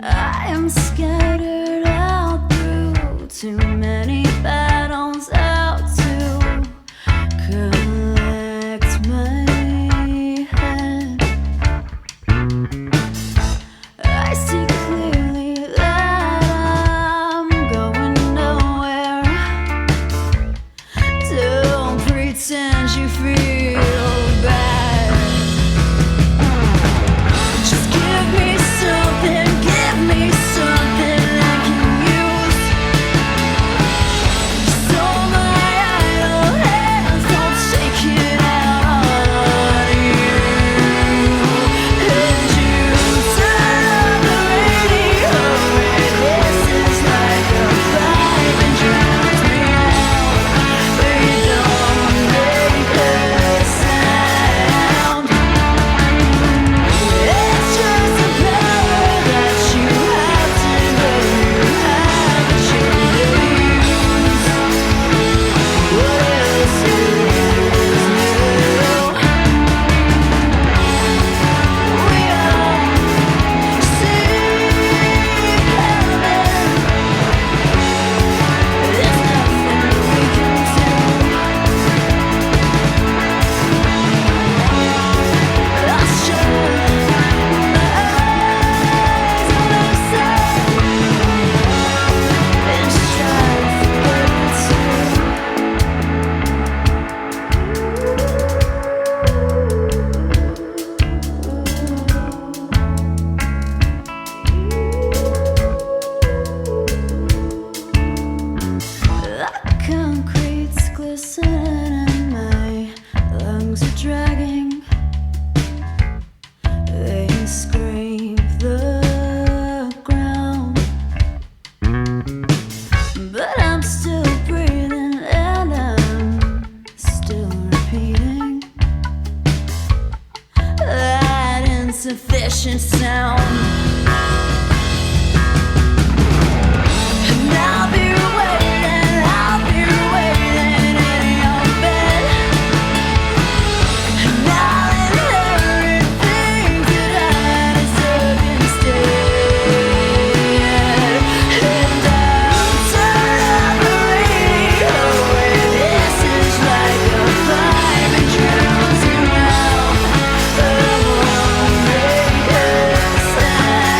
I am scattered out through too many battles out to collect my head. I see clearly that I'm going nowhere. Don't pretend you feel bad. Just give me something I can use. So my idle hands don't take it out on you. And you turn on the radio, and this is like a vibe and drowns me out. But you don't make a sound. It's just a power that you have to know you have to use. What else is new? We all see coming. There's nothing we can do. I'll shut my eyes on the sun and just try to the concrete's glistening and my lungs are dragging. They scrape the ground, but I'm still breathing and I'm still repeating that insufficient sound. And I'll be waiting in your bed. And I'll inherit things that I deserve instead. And I'll turn on the radio, and this is like a vibe and drowns you out. But I won't make a sound.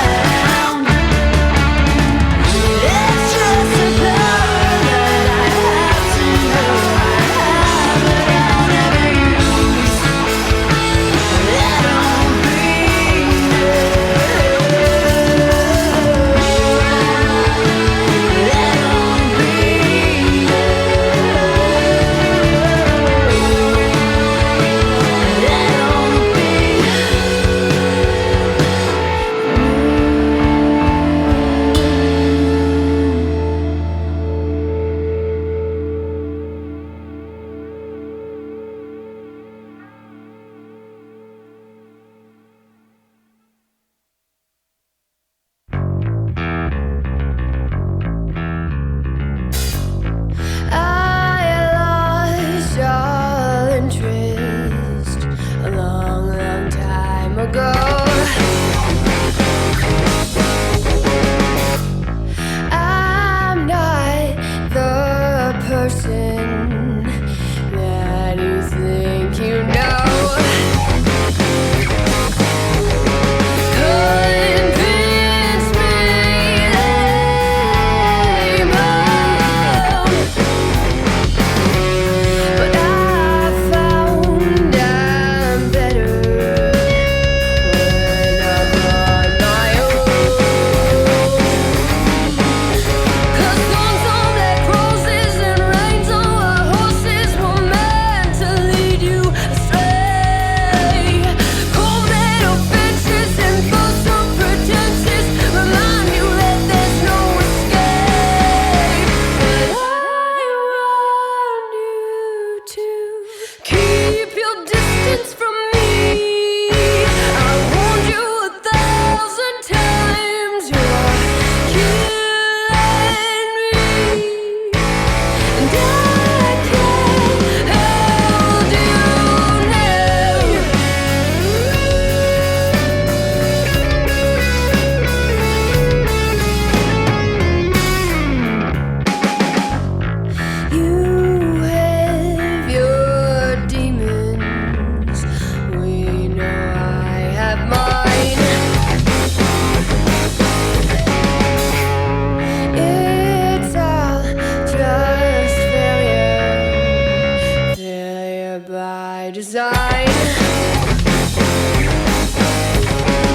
by design.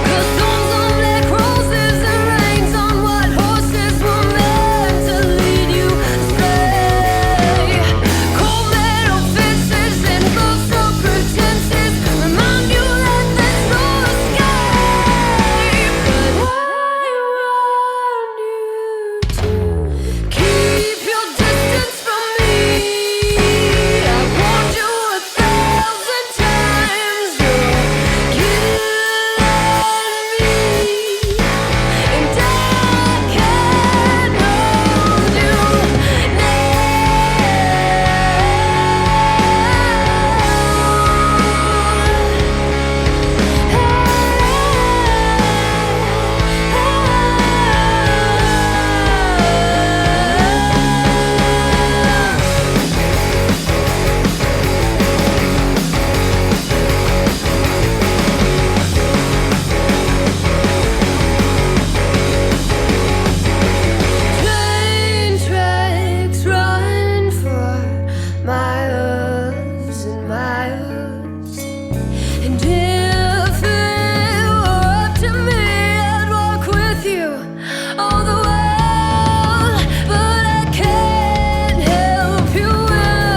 'Cause storms on black roses and rains on white horses were meant to lead you astray. Cold metal fences and false pretenses remind you that there's no escape. But I want you to keep your distance from me. I warned you 1,000 times. You're killing me, and I can't hold you Train tracks run for miles and miles. And if it were up to me, I'd walk with you all the way. But I can't help you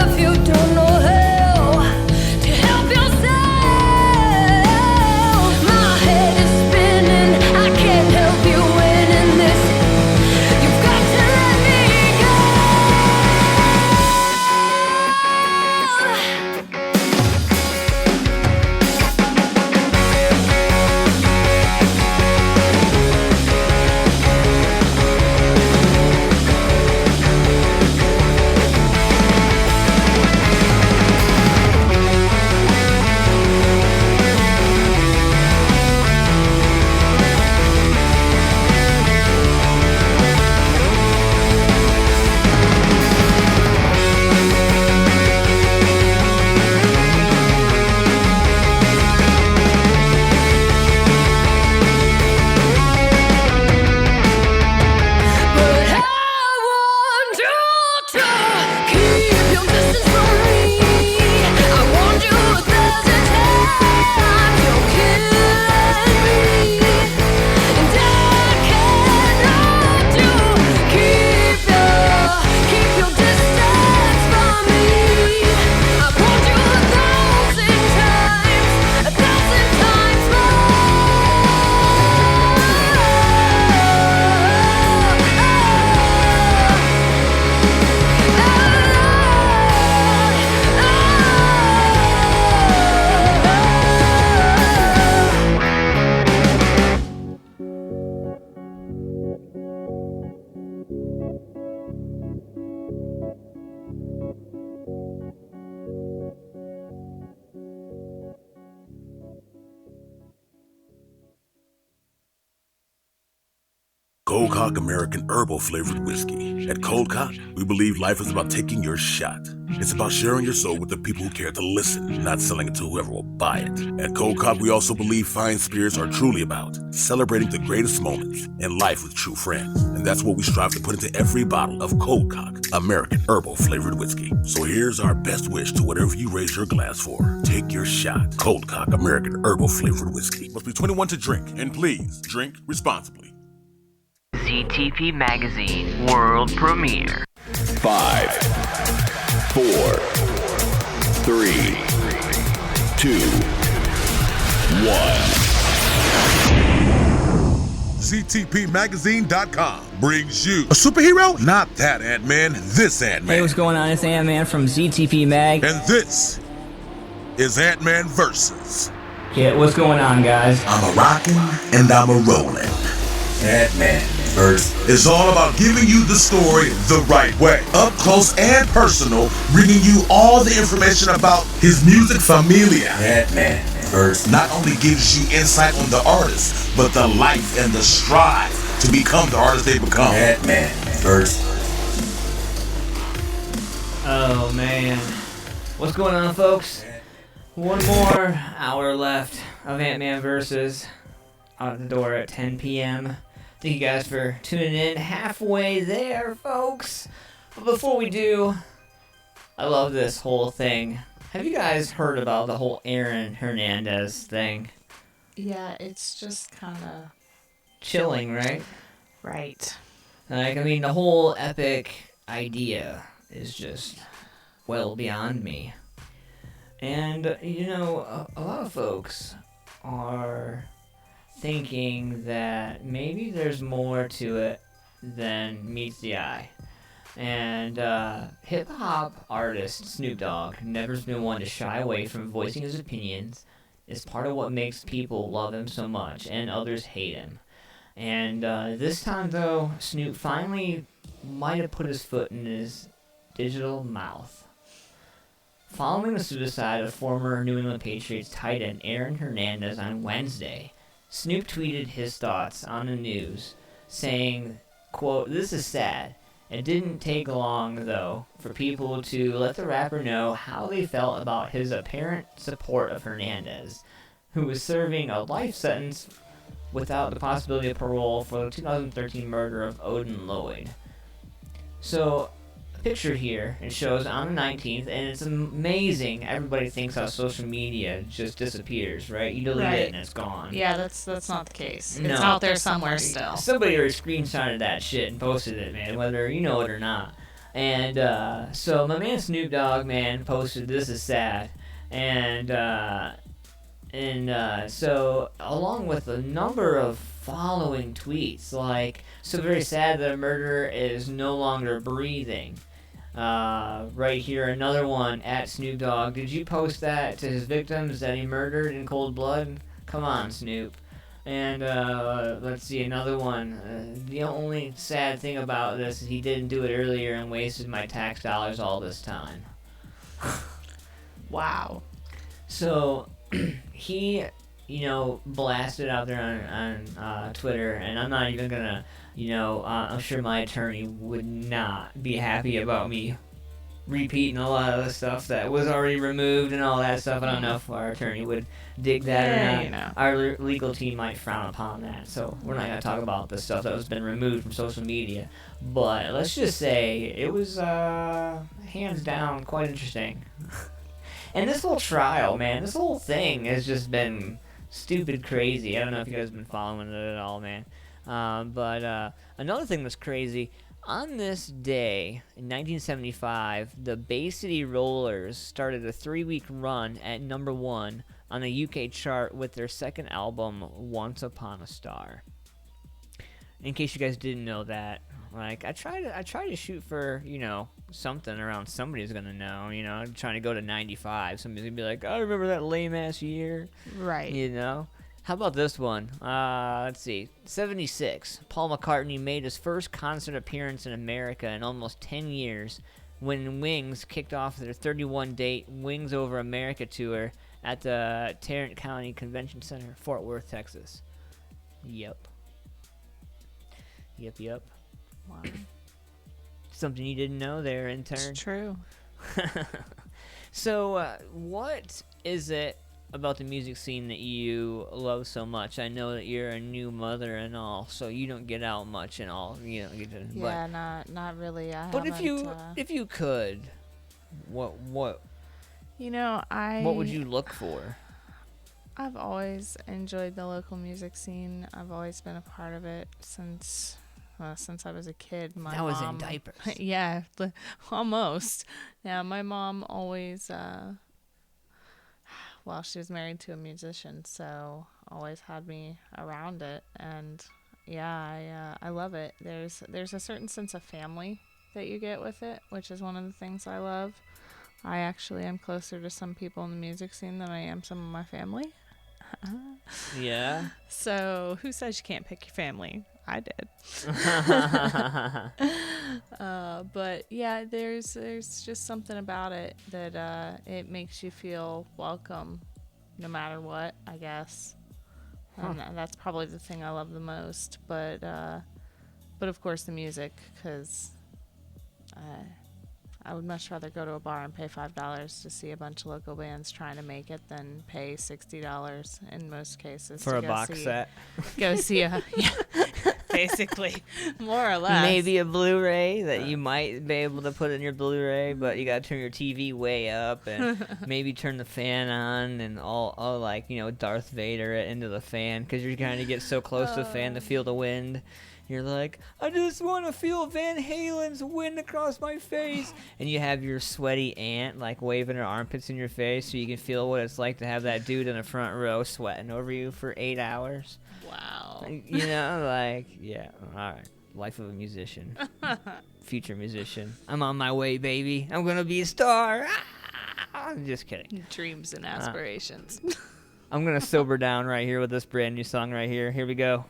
if you don't know how to help yourself. My head is spinning, I can't help you win in this. You've got to let me go. But I want you to keep your distance from me. I warned you 1,000 times. You're killing me, and I can't hold you. Keep your distance from me. I warned you 1,000 times, 1,000 times Cold Cock American Herbal Flavored Whiskey. At Cold Cock, we believe life is about taking your shot. It's about sharing your soul with the people who care to listen, not selling it to whoever will buy it. At Cold Cock, we also believe fine spirits are truly about celebrating the greatest moments in life with true friends. And that's what we strive to put into every bottle of Cold Cock American Herbal Flavored Whiskey. So here's our best wish to whatever you raise your glass for. Take your shot. Cold Cock American Herbal Flavored Whiskey. Must be 21 to drink, and please drink responsibly. ZTP Magazine World Premiere. 5, 4, 3, 2, 1. ZTPmagazine.com brings you a superhero? Not that Ant-Man, this Ant-Man. Hey, what's going on? It's Antman from ZTP Mag. And this is Antman Verses. Yeah, what's going on, guys? I'm a rockin' and I'm a rollin'. Antman Verse is all about giving you the story the right way. Up close and personal, bringing you all the information about his music familia. Antman Verse not only gives you insight on the artist, but the life and the strive to become the artist they become. Antman Verse. Oh, man. What's going on, folks? One more hour left of Antman Verses. Out the door at 10 p.m. Thank you guys for tuning in. Halfway there, folks. But before we do, I love this whole thing Have you guys heard about the whole Aaron Hernandez thing? Yeah, it's just kind of Chilling, right? right. Like, I mean, the whole epic idea is just well beyond me. And, you know, a lot of folks are thinking that maybe there's more to it than meets the eye. And hip-hop artist Snoop Dogg never's been one to shy away from voicing his opinions. It's part of what makes people love him so much and others hate him. And this time, though, Snoop finally might have put his foot in his digital mouth. Following the suicide of former New England Patriots tight end Aaron Hernandez on Wednesday, Snoop tweeted his thoughts on the news, saying, quote, "This is sad. It didn't take long, though, for people to let the rapper know how they felt about his apparent support of Hernandez, who was serving a life sentence without the possibility of parole for the 2013 murder of Odin Lloyd." So, a picture here, it shows on the 19th, and it's amazing. Everybody thinks how social media just disappears, right? You delete it and it's gone. Yeah, that's not the case. No. It's out there somewhere still. Somebody already screenshotted that shit and posted it, man, whether you know it or not. And so my man Snoop Dogg, man, posted, "This is sad," and so along with a number of following tweets, like, "So very sad that a murderer is no longer breathing." Right here, another one at Snoop Dogg. "Did you post that to his victims that he murdered in cold blood? Come on, Snoop." And let's see, another one. "The only sad thing about this is he didn't do it earlier and wasted my tax dollars all this time." Wow. So he, you know, blasted out there on Twitter, and I'm not even gonna, you know, I'm sure my attorney would not be happy about me repeating a lot of the stuff that was already removed and all that stuff. I don't know if our attorney would dig that or not. You know. Our legal team might frown upon that, so we're not gonna talk about the stuff that has been removed from social media. But let's just say it was hands down quite interesting. And this whole trial, man, this whole thing has just been stupid crazy. I don't know if you guys have been following it at all, man. But another thing that's crazy, on this day in 1975, the Bay City Rollers started a 3-week run at #1 on the UK chart with their second album, Once Upon a Star. In case you guys didn't know that, like, I try to shoot for, you know, something around somebody's gonna know, you know. I'm trying to go to 95. Somebody's gonna be like, "I remember that lame ass year," Right. you know. How about this one? Let's see. 76. Paul McCartney made his first concert appearance in America in almost 10 years when Wings kicked off their 31-date Wings Over America tour at the Tarrant County Convention Center, Fort Worth, Texas. Yep. Wow. Something you didn't know there, intern. It's true. So, what is it about the music scene that you love so much? I know that you're a new mother and all, so you don't get out much and all. You don't get to. Yeah, not really. But if you could, what you know, what would you look for? I've always enjoyed the local music scene. I've always been a part of it since I was a kid. My That was in mom, diapers. Yeah, almost. Yeah, my mom always, well, she was married to a musician, so always had me around it. And yeah, I love it. There's a certain sense of family that you get with it, which is one of the things I love. I actually am closer to some people in the music scene than I am some of my family. Yeah. So who says you can't pick your family? I did. But yeah, there's just something about it that it makes you feel welcome no matter what, I guess. And that's probably the thing I love the most. But of course the music, because I would much rather go to a bar and pay $5 to see a bunch of local bands trying to make it than pay $60 in most cases For to a go box see, set. Go see a yeah, basically more or less. Maybe a Blu-ray that you might be able to put in your Blu-ray, but you gotta turn your TV way up and maybe turn the fan on and all like, you know, Darth Vader it into the fan because you're trying to get so close to the fan to feel the wind. You're like, I just want to feel Van Halen's wind across my face. And you have your sweaty aunt, like, waving her armpits in your face so you can feel what it's like to have that dude in the front row sweating over you for 8 hours. Wow. You know, like, yeah, all right. Life of a musician. Future musician. I'm on my way, baby. I'm going to be a star. I'm just kidding. Dreams and aspirations. I'm going to sober down right here with this brand new song right here. Here we go.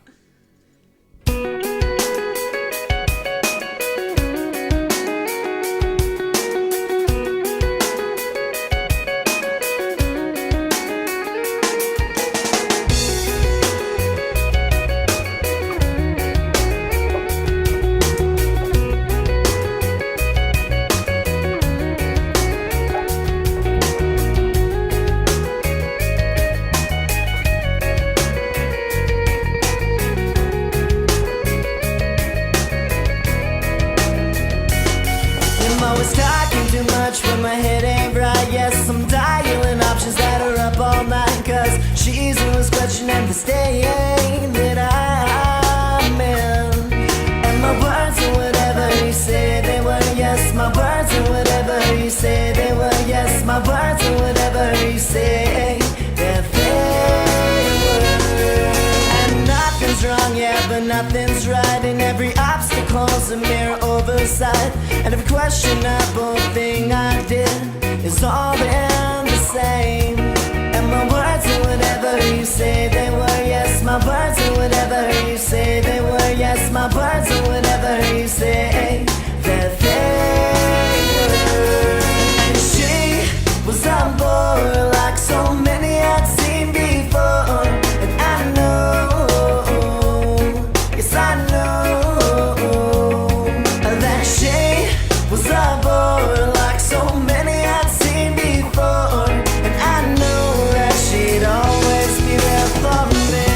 I'm always talking too much when my head ain't right. Yes, I'm dialing options that are up all night. Cause she's always questioning the state that I'm in. And my words are whatever you say they were. Yes, my words are whatever you say they were. Yes, my words are whatever you say that they were. And nothing's wrong, yeah, but nothing's right. And every obstacle's a mere oversight. And every questionable thing I did is all been the same. And my words are whatever you say they were. Yes, my words are whatever you say they were. Yes, my words are whatever you say that they were. And she was on board like so many I'd seen before. And I know, yes I know, that she was aboard like so many I'd seen before. And I know that she'd always be there for me.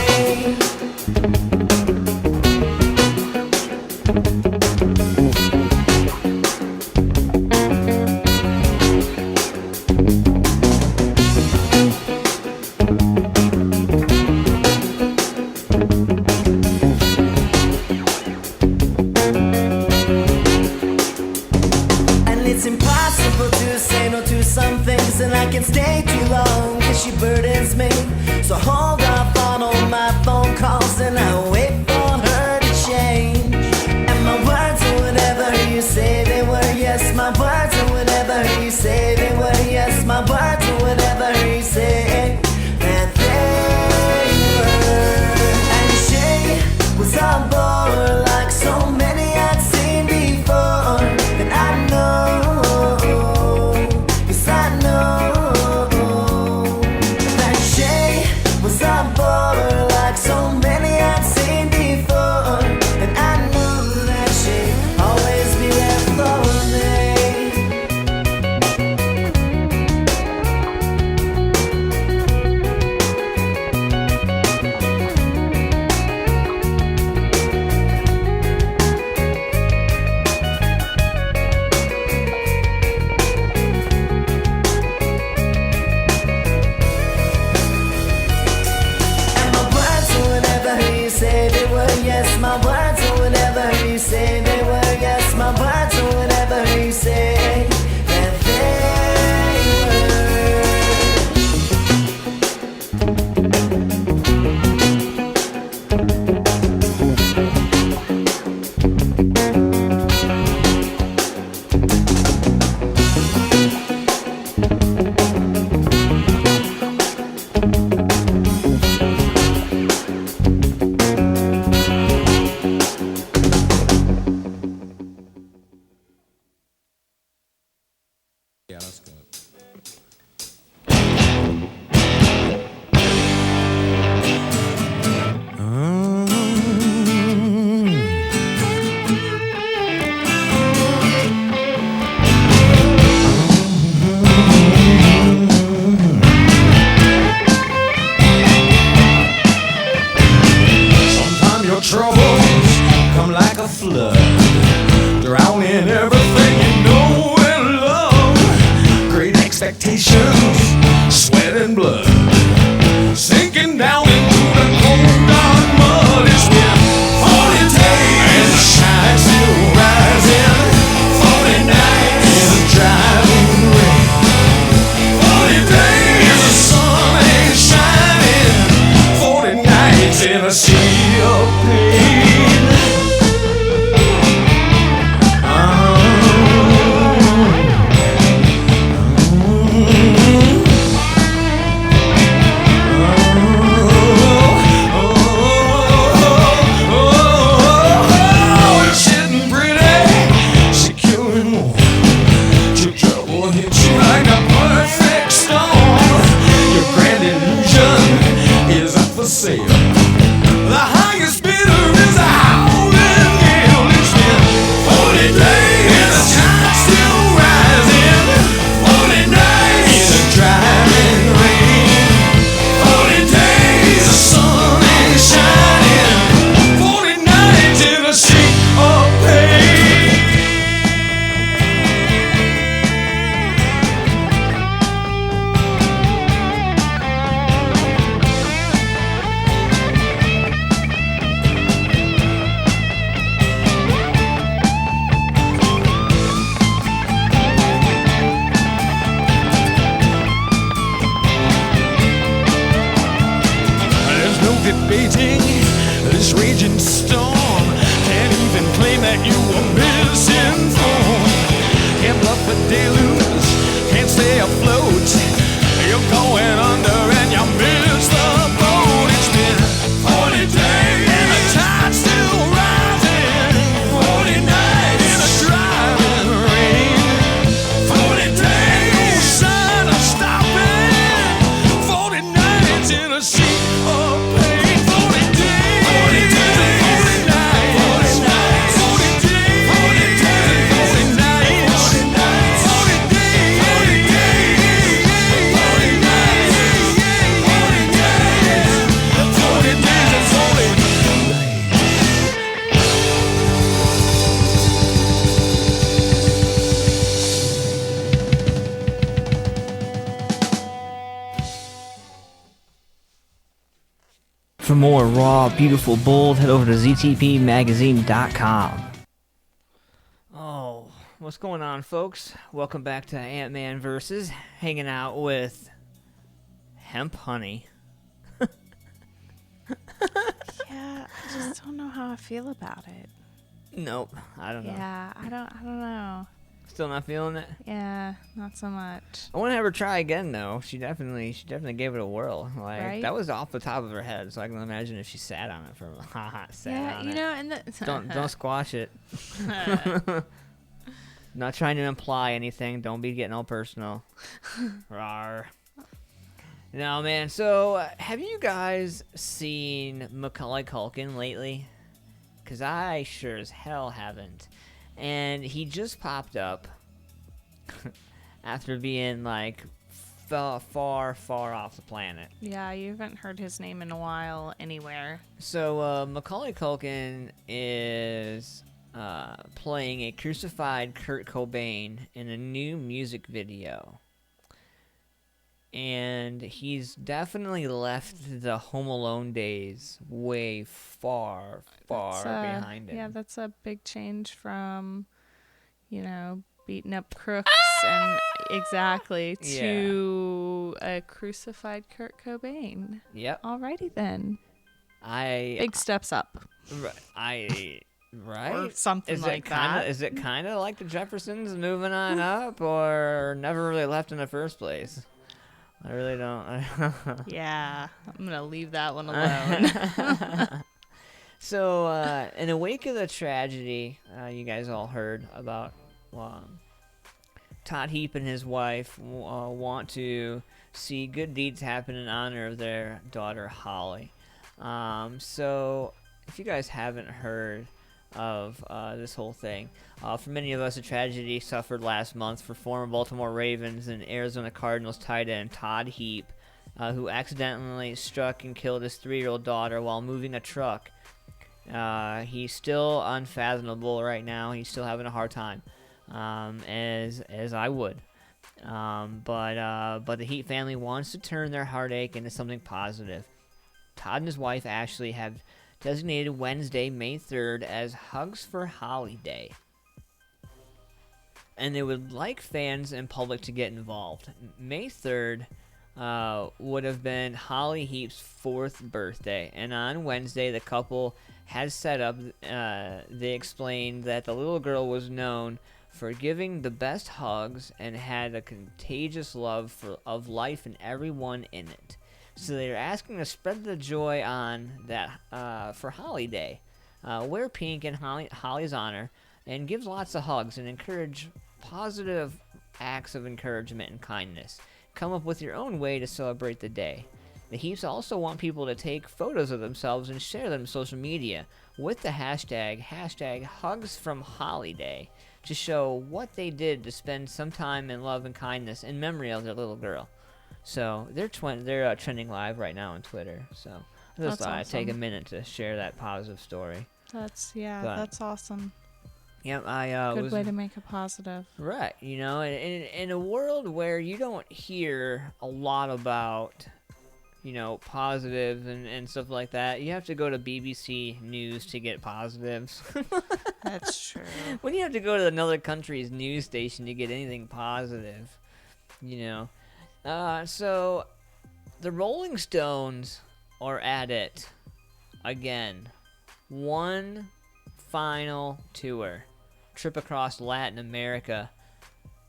And it's impossible to say no to some things. And I can't stay too long cause she burdens me. So hold off on all my phone calls and I wait for her to change. And my words are whatever you say they were. Yes, my words are whatever you say they were. Yes, my words are whatever you say that they were. And she was on board like so many I'd seen before. And I know, yes I know, that she was shedding blood, sinking down into the cold dark mud. It's been 40 days and the shine still rising, 40 nights in the driving rain, 40 days the sun ain't shining, 40 nights in a sea of pain. The highest bidder is a howling gale. It's been 40 days and the tide's still rising, 40 nights in the driving rain, 40 days the sun ain't shining, 40 nights in a sea of pain. There's no debating this raging storm. Can't even claim that you were misinformed. Can't bluff a deluge, can't stay afloat. You're going under and you miss the boat. It's been 40 days and the tide's still rising, 40 nights in a driving rain, 40 days, no sign of stopping, 40 nights in a sea of pain, 40 days, 40 days, 40 nights, 40 nights, 40 days, 40 days, 40 nights, 40 nights, 40 days, 40 days, 40 nights, 40 days, 40 days and 40 nights. For more raw, beautiful, bold, head over to ztpmagazine.com. Oh, what's going on, folks? Welcome back to Antman Verses, hanging out with Hemp Honey. Yeah, I just don't know how I feel about it. Nope, I don't know. Yeah, I don't know. Still not feeling it. Yeah, not so much. I want to have her try again, though. She definitely gave it a whirl. Like Right? that was off the top of her head, so I can imagine if she sat on it for a hot sat Yeah, on you it. know, and Don't squash it. Not trying to imply anything. Don't be getting all personal. Rawr. No, man. So, have you guys seen Macaulay Culkin lately? Because I sure as hell haven't. And he just popped up after being, like, far, far off the planet. Yeah, you haven't heard his name in a while anywhere. So, Macaulay Culkin is playing a crucified Kurt Cobain in a new music video. And he's definitely left the Home Alone days way far behind him. Yeah, that's a big change from, beating up crooks and exactly to a crucified Kurt Cobain. Yep. Alrighty then. Big steps up. Right? Or something like that. Is it kind of like the Jeffersons moving on up, or never really left in the first place? I really don't. Yeah, I'm going to leave that one alone. So, in the wake of the tragedy, you guys all heard about Todd Heap and his wife want to see good deeds happen in honor of their daughter, Holly. So, if you guys haven't heard of this whole thing, for many of us, a tragedy suffered last month for former Baltimore Ravens and Arizona Cardinals tight end Todd Heap, who accidentally struck and killed his 3-year-old daughter while moving a truck. He's still unfathomable right now. He's still having a hard time, as I would. But the Heat family wants to turn their heartache into something positive. Todd and his wife Ashley have designated Wednesday, May 3rd as Hugs for Holly Day. And they would like fans and public to get involved. May 3rd would have been Holly Heap's 4th birthday. And on Wednesday, the couple had set up, they explained that the little girl was known for giving the best hugs and had a contagious love of life and everyone in it. So they're asking to spread the joy on that for Holly Day. Wear pink in Holly's honor and give lots of hugs and encourage positive acts of encouragement and kindness. Come up with your own way to celebrate the day. The Heaps also want people to take photos of themselves and share them on social media with the hashtag #HugsFromHollyday to show what they did to spend some time in love and kindness in memory of their little girl. So they're trending live right now on Twitter. So I just thought I'd take a minute to share that positive story. That's awesome. Yep, Good way to make it positive. Right, in a world where you don't hear a lot about, positives and stuff like that, you have to go to BBC News to get positives. That's true. When you have to go to another country's news station to get anything positive, So, the Rolling Stones are at it again. One final tour. Trip across Latin America.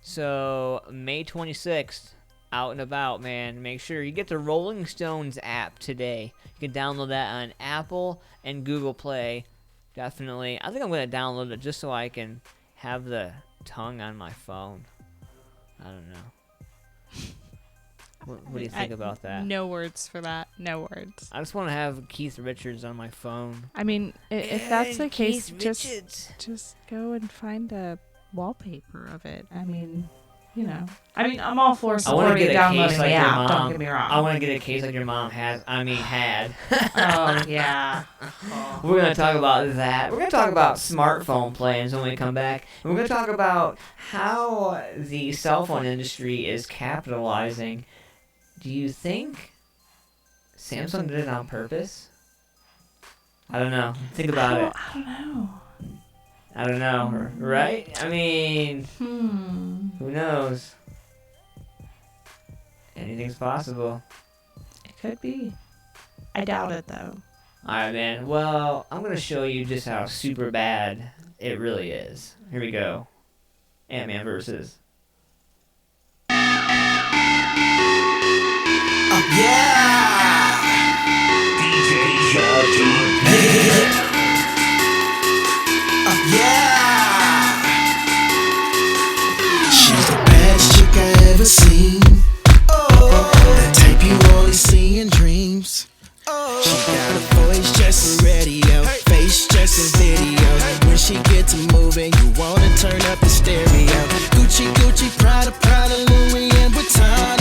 So, May 26th, out and about, man. Make sure you get the Rolling Stones app today. You can download that on Apple and Google Play. Definitely. I think I'm going to download it just so I can have the tongue on my phone. I don't know. What do you think about that? No words for that. No words. I just want to have Keith Richards on my phone. I mean, if that's the case, Richards. just go and find a wallpaper of it. I mean, I'm all for supporting downloading the app. Don't get me wrong. I want to get a case like your mom had. Oh, yeah. We're going to talk about that. We're going to talk about smartphone plans when we come back. And we're going to talk about how the cell phone industry is capitalizing. Do you think Samsung did it on purpose? I don't know. Think about it. I don't know, right? I mean, who knows? Anything's possible. It could be. I doubt it, though. Alright, man. Well, I'm going to show you just how super bad it really is. Here we go. Antman Verses. She's the baddest chick I ever seen. The type you only see in dreams. She got a voice just for radio, face just for video. When she gets to moving, you wanna turn up the stereo. Gucci, Gucci, Prada, Prada, Louis and Vuitton.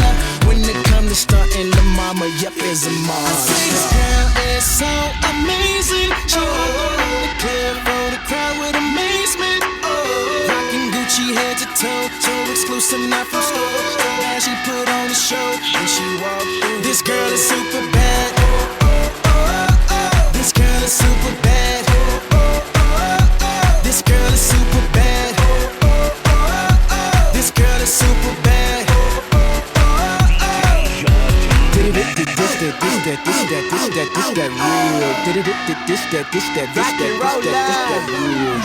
When it comes to starting the mama, yep, is a mom. This girl is so amazing. She hold the club for the crowd with amazement. Rocking Gucci head to toe, so exclusive, not from stores. Now she put on a show when she walked through. This girl is super bad. This girl is super bad. This girl is super bad. This girl is super bad.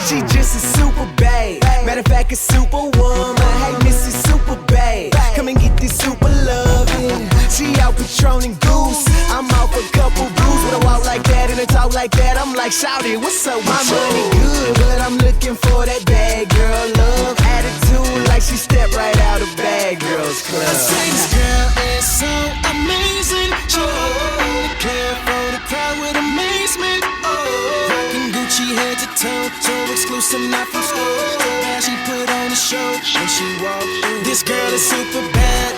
She just a super babe. Matter of fact, a superwoman. Hey, Mrs. Super Babe, come and get this super loving. She out patrolling goose. I'm out for a couple brews. With a walk like that and a talk like that, I'm like, shout it, what's up? My money good, but I'm looking for that bad girl love. Attitude like she stepped right out of Bad Girls Club. This girl is so amazing. She hold the club for the crowd with amazement. Rocking Gucci head to toe, so exclusive, not from stores. Now she put on a show when she walked through. This girl is super bad.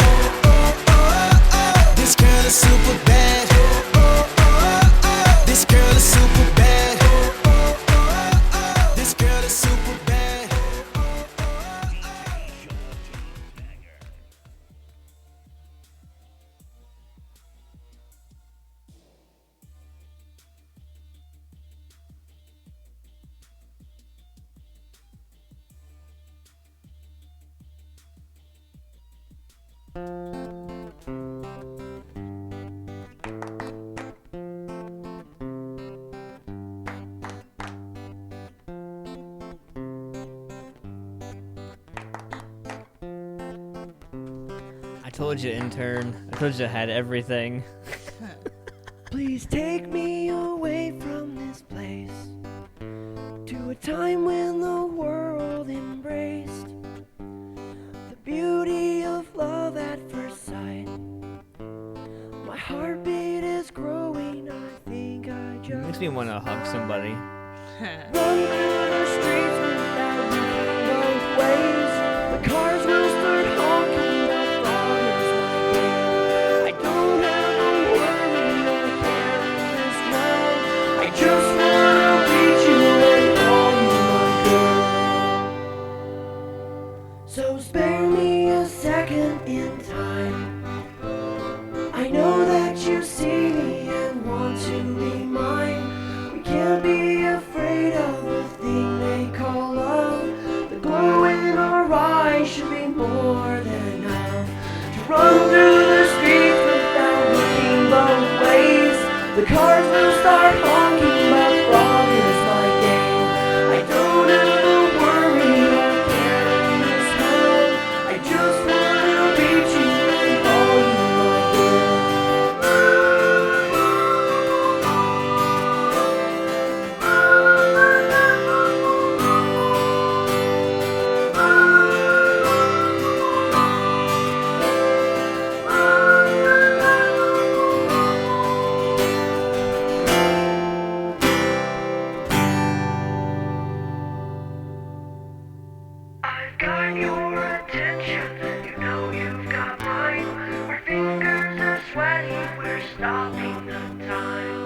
This girl is super bad. This girl is super bad. This girl is super bad. I told you, intern. I told you I had everything. Please take me away from this place to a time when the world embraced the beauty of love at first sight. My heartbeat is growing, I think I It just makes me want to hug somebody. run through the streets without looking both ways. The cars will start honking, my father's my game. I don't have a worry or care in this world. I just wanna reach you and call you my girl. So spare me a second in time. I know that you see me and want to be mine. We can't be afraid of the thing they call love. The glow in our eyes should be more than enough to run through the streets without looking both ways. The cars will start honking, my father's my game. I don't ever worry or care in this world. I just wanna reach you and call you my girl. I've got your attention, you know you've got mine. Our fingers are sweaty, we're stopping the time.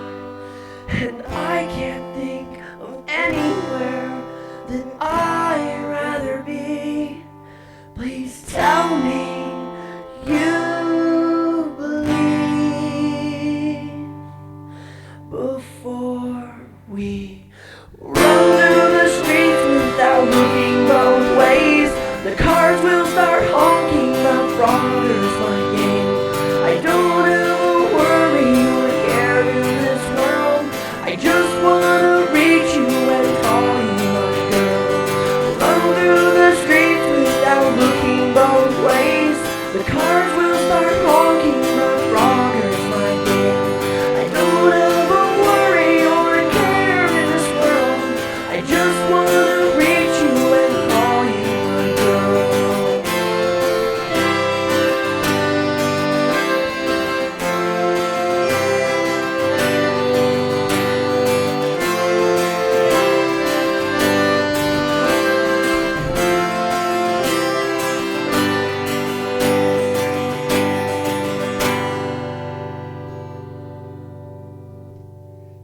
And I can't think of anywhere that I'd rather be. Please tell me you believe before we run through the streets without looking both ways. The cars will start honking, my father's my game. I don't ever worry or care in this world. I just wanna reach you and call you my girl. Run through the streets without looking both ways. The cars will start honking, my father's my game. I don't ever worry or care in this world. I just wanna reach you and call you my girl.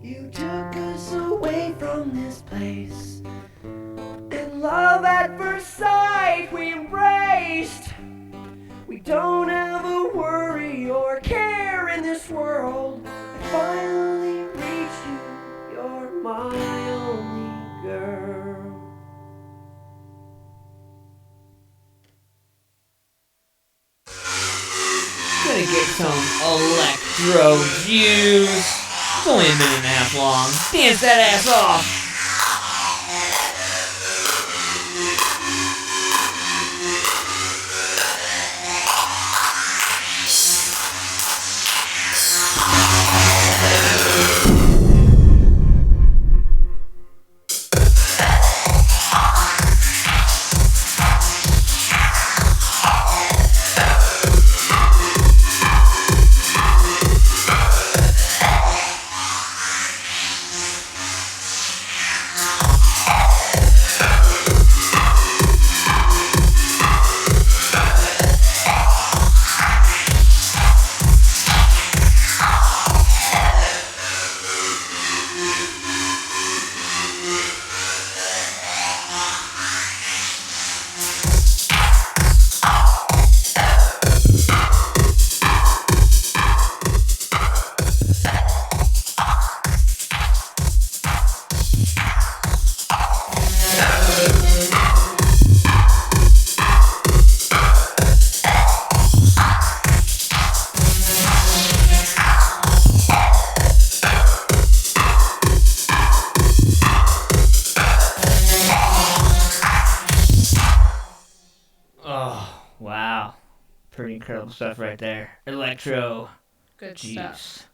You took us away from this place. In love at first sight we embraced. We don't ever worry or care in this world. I finally reached you, you're my only girl. Gonna get some electro juice. It's only a minute and a half long. Dance that ass off. incredible stuff right there. Electro Good stuff. juice.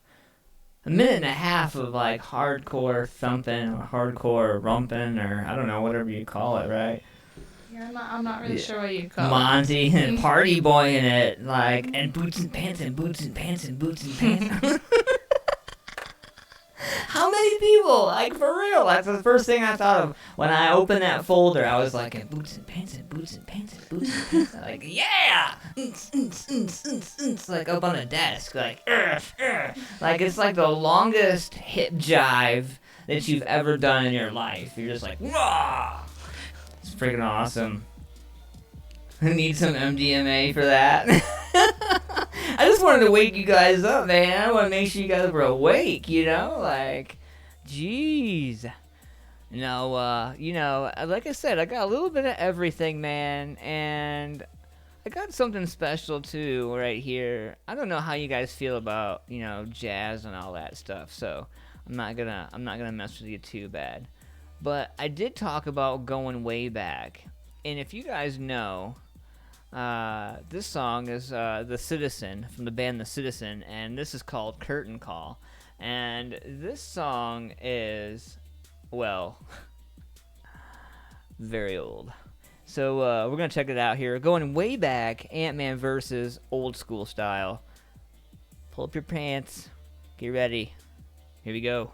A minute and a half of like hardcore thumping or hardcore rumping or I don't know, whatever you call it, right? Yeah, I'm not really sure what you call Monty and party boy in it, like, and boots and pants and boots and pants and boots and pants. How many people? Like, for real. That's the first thing I thought of when I opened that folder. I was like, and boots and pants and boots and pants and boots and pants. I'm like, yeah! Like, up on a desk. Like, like, it's like the longest hip jive that you've ever done in your life. You're just like, rah! It's freaking awesome. I need some MDMA for that. I just wanted to wake you guys up, man. I want to make sure you guys were awake, you know? Like, jeez. No, you know, like I said, I got a little bit of everything, man. And I got something special, too, right here. I don't know how you guys feel about, you know, jazz and all that stuff. So I'm not gonna mess with you too bad. But I did talk about going way back. And if you guys know... this song is The Citizen, from the band The Citizen, and this is called Curtain Call. And this song is, well, very old. So we're going to check it out here. Going way back, Antman Verses, old school style. Pull up your pants. Get ready. Here we go.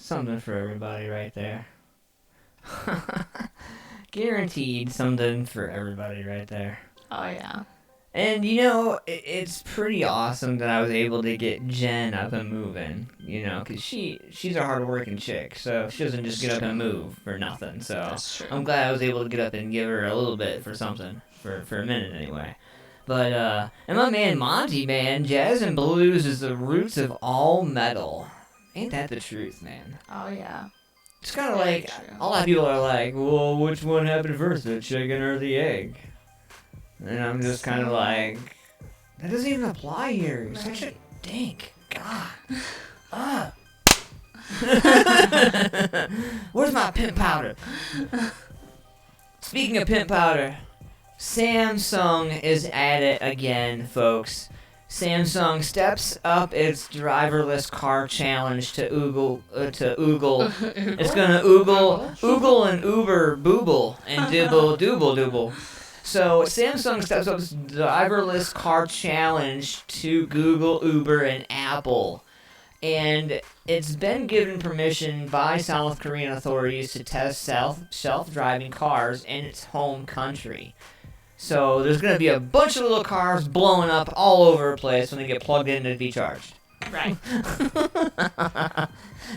something for everybody right there. Guaranteed something for everybody right there. Oh, yeah. And, you know, it's pretty awesome that I was able to get Jen up and moving, you know, because she's a hard-working chick, so she doesn't just get up and move for nothing. So That's true. I'm glad I was able to get up and give her a little bit for something, for a minute anyway. But, and my man Monty, man, jazz and blues is the roots of all metal. Ain't that the truth, man? Oh, yeah. It's kind of Very like, true. a lot of people are like, well, which one happened first, the chicken or the egg? And I'm just kind of like, that doesn't even apply here. You're such a dink. God. Where's my pimp powder? Speaking of pimp powder, Samsung is at it again, folks. Samsung steps up its driverless car challenge to oogle. It's gonna oogle and Uber booble and dibble dooble dooble. So Samsung steps up its driverless car challenge to Google, Uber, and Apple. And it's been given permission by South Korean authorities to test self-driving cars in its home country. So there's going to be a bunch of little cars blowing up all over the place when they get plugged in to be charged. Right.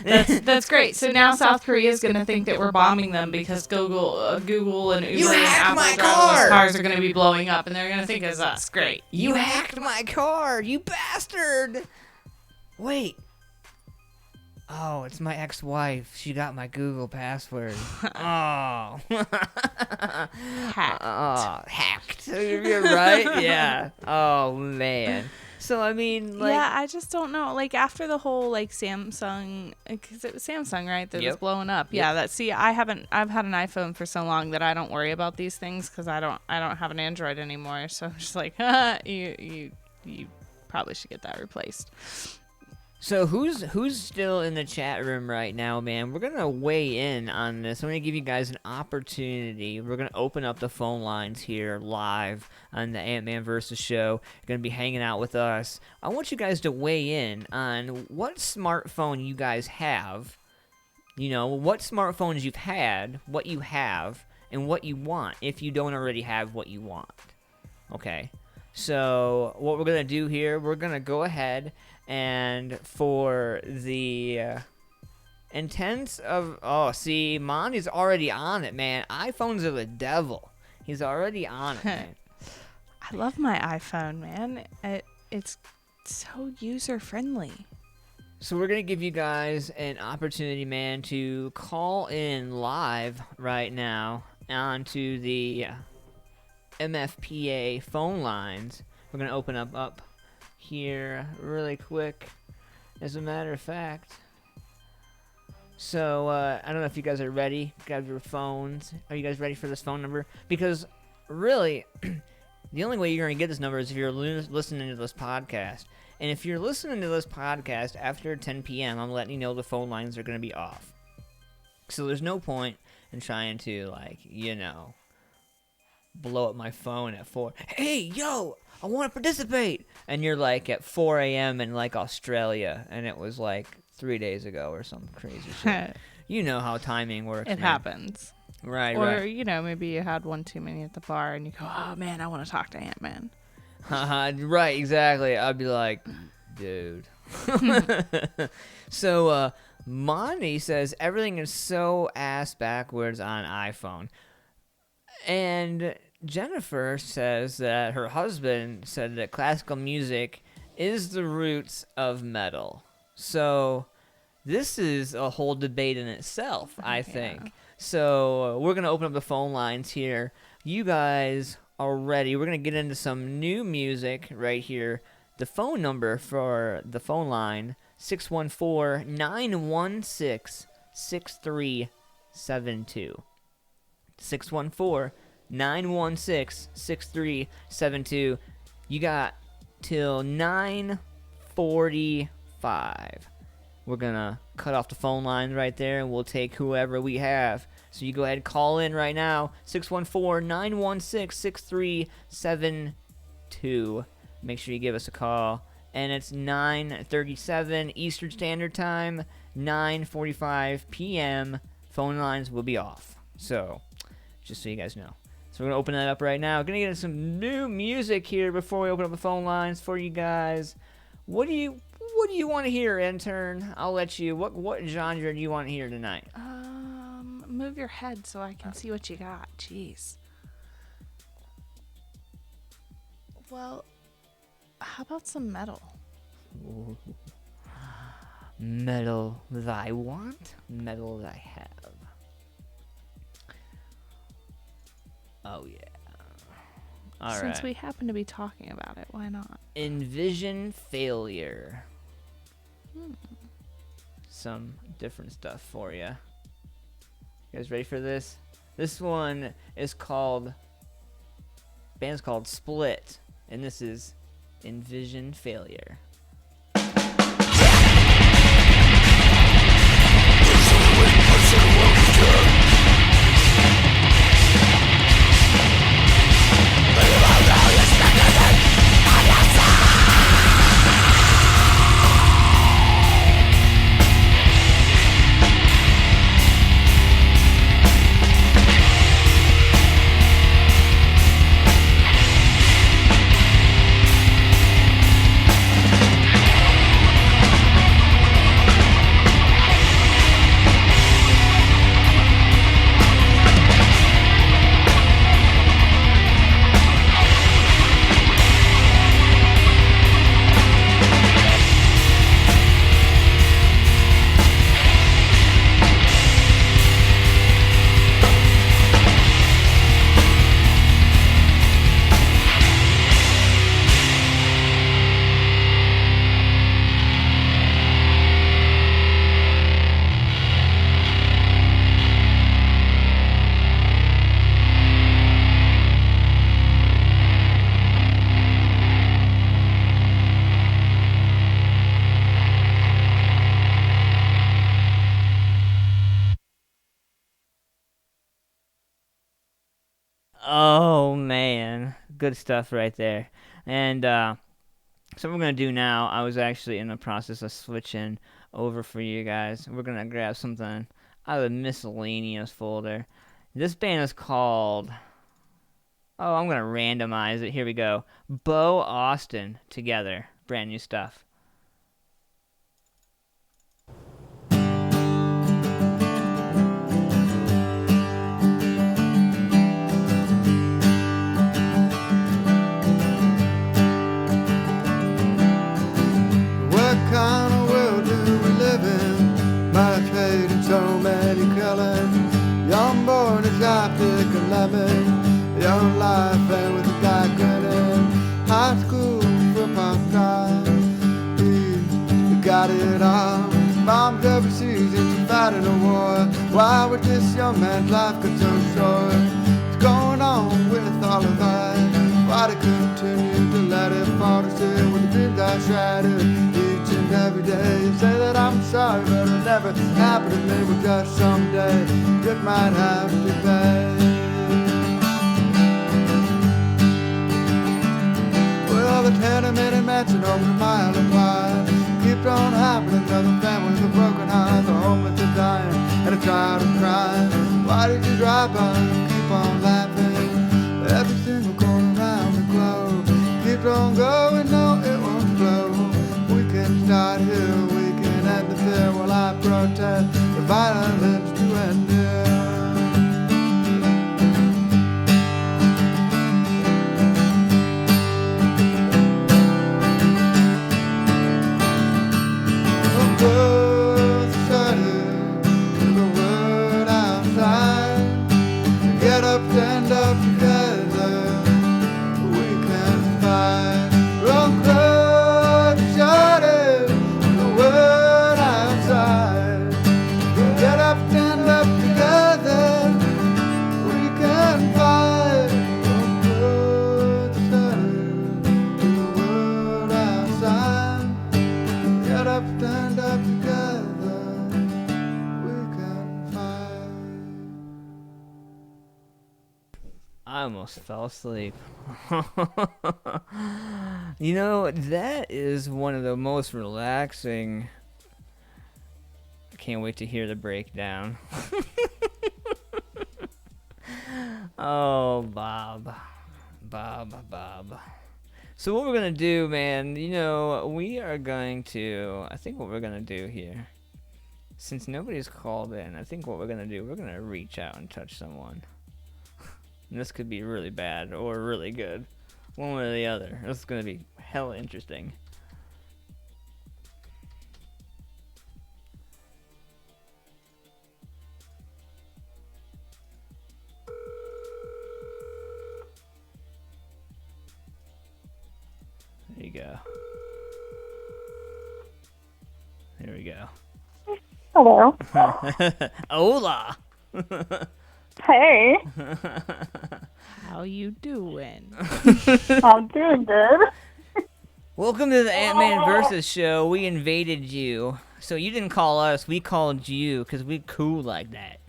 That's great. So now South Korea is going to think that we're bombing them because Google and Uber and hacked my Apple car! driverless cars are going to be blowing up, and they're going to think it's us. Great. You hacked my car, you bastard! Wait. Oh, it's my ex-wife. She got my Google password. Oh. Hacked. Oh, hacked. You're right? Yeah. Oh, man. So, I mean, like... Yeah, I just don't know. Like, after the whole, like, Samsung... Because it was Samsung, right, that was blowing up. Yep. Yeah, I've had an iPhone for so long that I don't worry about these things because I don't have an Android anymore. So I'm just like, you probably should get that replaced. So who's still in the chat room right now, man? We're going to weigh in on this. I'm going to give you guys an opportunity. We're going to open up the phone lines here live on the Antman Verses show. You're going to be hanging out with us. I want you guys to weigh in on what smartphone you guys have. You know, what smartphones you've had, what you have, and what you want if you don't already have what you want. Okay? So what we're going to do here, we're going to go ahead and for the intents of... Oh, see, Monty's already on it, man. iPhones are the devil. He's already on it, man. I love my iPhone, man. It's so user-friendly. So we're going to give you guys an opportunity, man, to call in live right now onto the MFPA phone lines. We're going to open up here really quick, as a matter of fact. So I don't know if you guys are ready. You have your phones. Are you guys ready for this phone number? Because really, the only way you're going to get this number is if you're listening to this podcast. And if you're listening to this podcast after 10 p.m., I'm letting you know the phone lines are going to be off. So there's no point in trying to, like, you know, blow up my phone at 4. Hey, yo, I want to participate. And you're like at 4 a.m. in like Australia, and it was like 3 days ago or some crazy shit. You know how timing works. It happens. Right, or, right. you know, maybe you had one too many at the bar and you go, oh man, I want to talk to Ant-Man. Right, exactly. I'd be like, dude. So, Monty says everything is so ass backwards on iPhone. And Jennifer says that her husband said that classical music is the roots of metal. So this is a whole debate in itself, I think. So we're going to open up the phone lines here. You guys are ready. We're going to get into some new music right here. The phone number for the phone line, 614-916-6372. 614-916-6372. You got till 9:45. We're gonna cut off the phone line right there, and we'll take whoever we have. So you go ahead and call in right now, 614-916-6372. Make sure you give us a call, and it's 9:37 Eastern Standard Time, 9:45 p.m. Phone lines will be off. So, just so you guys know. So we're going to open that up right now. Going to get some new music here before we open up the phone lines for you guys. What do you want to hear, intern? I'll let you. What genre do you want to hear tonight? Move your head so I can see what you got. Jeez. Well, how about some metal? Ooh. Metal that I want, metal that I have. Oh yeah. All right. Since we happen to be talking about it, why not? Envision Failure. Some different stuff for you. You guys ready for this? This one is called, band's called Split, and this is Envision Failure. Oh man, good stuff right there. And so what we're gonna do now, I was actually in the process of switching over for you guys. We're gonna grab something out of the miscellaneous folder. This band is called, oh, I'm gonna randomize it. Here we go. Bo Austin Together. Brand new stuff. What kind of world do we live in? Much hate and so many colors. Young born as I pick a lemon. Young life and with a guy grinning. High school football stars. We got it all. Mom's overseas and she's fighting a war. Why would this young man's life get so short? What's going on with all of us? Why to continue to let it fall to sea when the dreams are shattered each and every day? You say that I'm sorry, but it never happened to me. Well, just someday it might have to pay. Well, the tenement mansion over a mile apart keeps on happening. Another family with a broken heart, the homeless are dying, and a child is crying. Why did you drive by and keep on laughing? Every single corner around the globe keeps on going, no, it won't flow. We can start here, we can end the fear while I protest the violence to end here. Stand up together, we can fight. Don't cry, shout it, the word outside. Get up, stand up together, we can fight. Don't cry, shout it, the word outside. Get up, stand up together, we can fight. almost fell asleep. You know, that is one of the most relaxing. I can't wait to hear the breakdown. Oh, Bob. Bob. So what we're going to do, man, you know, I think what we're going to do here, since nobody's called in, I think what we're going to do, we're going to reach out and touch someone. And this could be really bad or really good. One way or the other. This is going to be hella interesting. There you go. There we go. Hello. Hola! Hey. How you doing? I'm doing good. Welcome to the Antman Verses show. We invaded you. So you didn't call us, we called you, because we cool like that.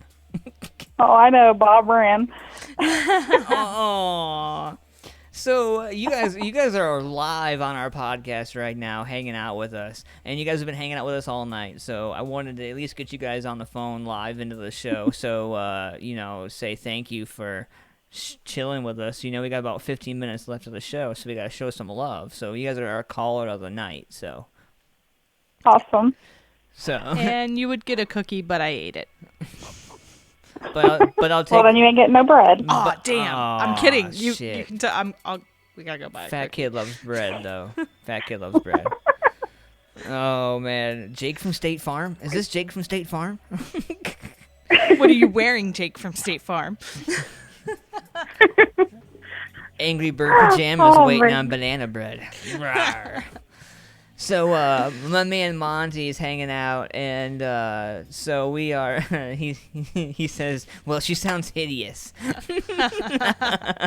Oh, I know. Bob ran. Aww. So you guys are live on our podcast right now, hanging out with us, and you guys have been hanging out with us all night. So I wanted to at least get you guys on the phone live into the show. So say thank you for chilling with us. You know, we got about 15 minutes left of the show, so we got to show some love. So you guys are our caller of the night. So Awesome. so And you would get a cookie, but I ate it. but I'll take. Well, then you ain't getting no bread. Oh, damn. I'm kidding. You shit. can tell. We gotta go buy a Fat cookie. kid loves bread, though. Fat kid loves bread. Oh, man. Jake from State Farm? Is this Jake from State Farm? What are you wearing, Jake from State Farm? Angry Bird pajamas Oh, waiting man. on banana bread. Rawr. So, my man Monty's hanging out, and, so we are, he says, well, she sounds hideous.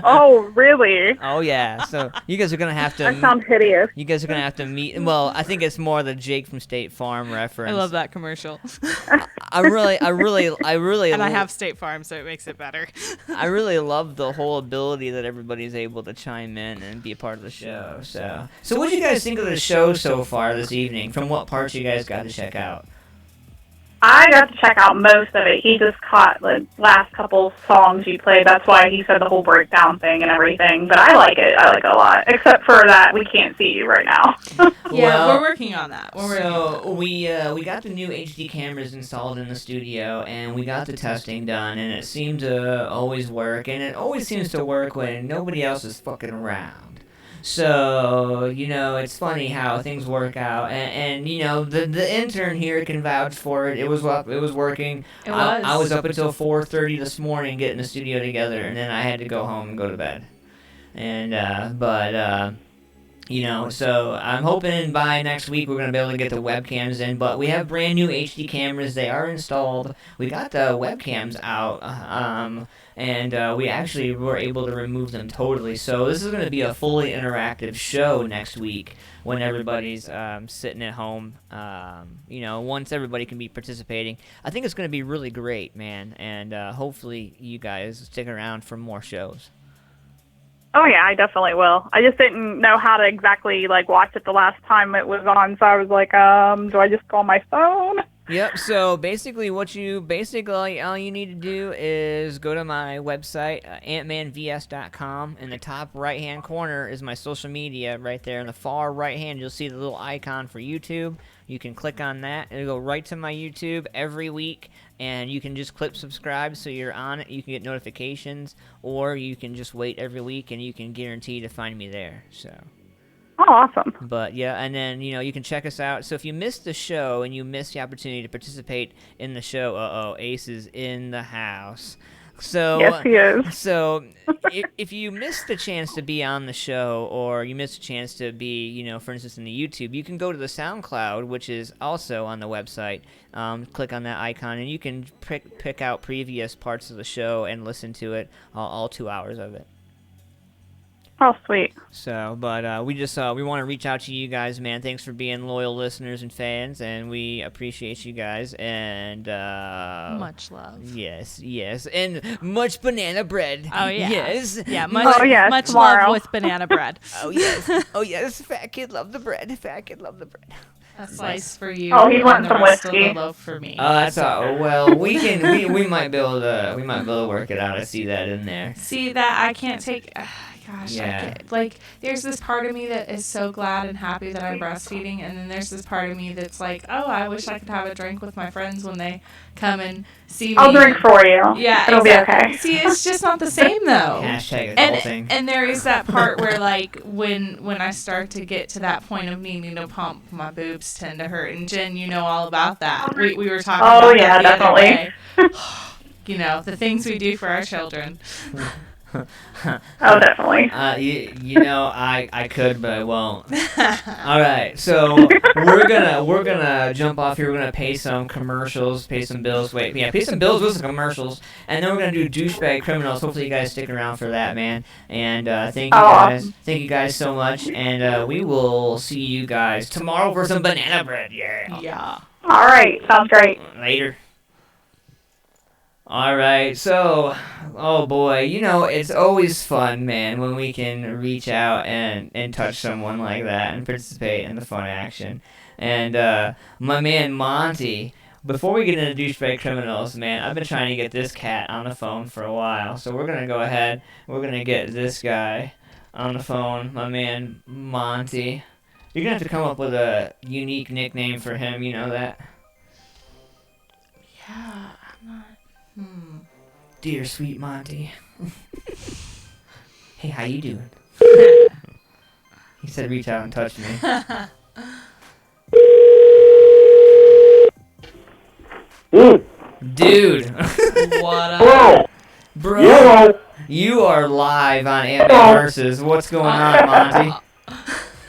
Oh, really? Oh, yeah. So, you guys are gonna have to... That sounds hideous. You guys are gonna have to meet. Well, I think it's more the Jake from State Farm reference. I love that commercial. I really. And I have State Farm, so it makes it better. I really love the whole ability that everybody's able to chime in and be a part of the show. So what do you guys think of the show so far this evening? From what parts you guys got to check out? I got to check out most of it. He just caught the last couple songs you played. That's why he said the whole breakdown thing and everything. But I like it. I like it a lot. Except for that we can't see you right now. Yeah, Well, we're working on that. So we got the new HD cameras installed in the studio, and we got the testing done, and it seemed to always work, and it always seems to work when nobody else is fucking around. So, you know, it's funny how things work out, and you know, the intern here can vouch for it. It was working. It was. I was up until 4:30 this morning getting the studio together, and then I had to go home and go to bed. And you know, so I'm hoping by next week we're going to be able to get the webcams in, but we have brand new HD cameras. They are installed. We got the webcams out, and we actually were able to remove them totally. So this is going to be a fully interactive show next week when everybody's sitting at home, you know, once everybody can be participating. I think it's going to be really great, man, and hopefully you guys stick around for more shows. Oh, yeah, I definitely will. I just didn't know how to exactly, watch it the last time it was on, so I was like, do I just call my phone? Yep, so basically all you need to do is go to my website, antmanvs.com. In the top right-hand corner is my social media. Right there in the far right-hand, you'll see the little icon for YouTube. You can click on that. It'll go right to my YouTube every week, and you can just click subscribe so you're on it. You can get notifications, or you can just wait every week, and you can guarantee to find me there. So. Oh, awesome. But yeah, and then, you know, you can check us out. So if you missed the show and you missed the opportunity to participate in the show, Ace is in the house. So, Yes, he is. So if you missed the chance to be on the show, or you missed a chance to be, you know, for instance, in the YouTube, you can go to the SoundCloud, which is also on the website. Click on that icon, and you can pick out previous parts of the show and listen to it, all 2 hours of it. Oh, sweet. So, but we just we want to reach out to you guys, man. Thanks for being loyal listeners and fans, and we appreciate you guys. And Much love. Yes, and much banana bread. Oh yeah. Yes. Yeah. Much tomorrow. love with banana bread. Oh yes. Oh yes. Fat kid love the bread. Fat kid love the bread. A slice for you. Oh, he's wanting and the some rest of whiskey. the loaf for me. That's all. Well, we might be able to work it out. I see that in there. See that I can't take. Gosh, Yeah. there's this part of me that is so glad and happy that I'm breastfeeding, and then there's this part of me that's like, oh, I wish I could have a drink with my friends when they come and see me. I'll drink for you. Yeah, It'll exactly. be okay. See, it's just not the same though. Hashtag adulting. And there is that part where like when I start to get to that point of needing to pump, my boobs tend to hurt. And Jen, you know all about that. We were talking Oh, about yeah, that the other definitely. day. You know, the things we do for our children. Oh, definitely. You know, I could, but I won't. All right, so we're gonna jump off here. We're gonna pay some commercials, pay some bills. Pay some bills with some commercials, and then we're gonna do douchebag criminals. Hopefully, you guys stick around for that, man. And thank you guys so much. And we will see you guys tomorrow for some banana bread. Yeah. Yeah. All right. Sounds great. Later. Alright, so, oh boy, you know, it's always fun, man, when we can reach out and touch someone like that and participate in the fun action. And, my man Monty, before we get into douchebag criminals, man, I've been trying to get this cat on the phone for a while, so we're gonna go ahead, we're gonna get this guy on the phone, my man Monty. You're gonna have to come up with a unique nickname for him, you know that? Yeah, I'm not. Dear sweet Monty. Hey, how you doing? He said reach out and touch me. Dude. What up? Bro, you are live on Antman Verses. What's going on, Monty?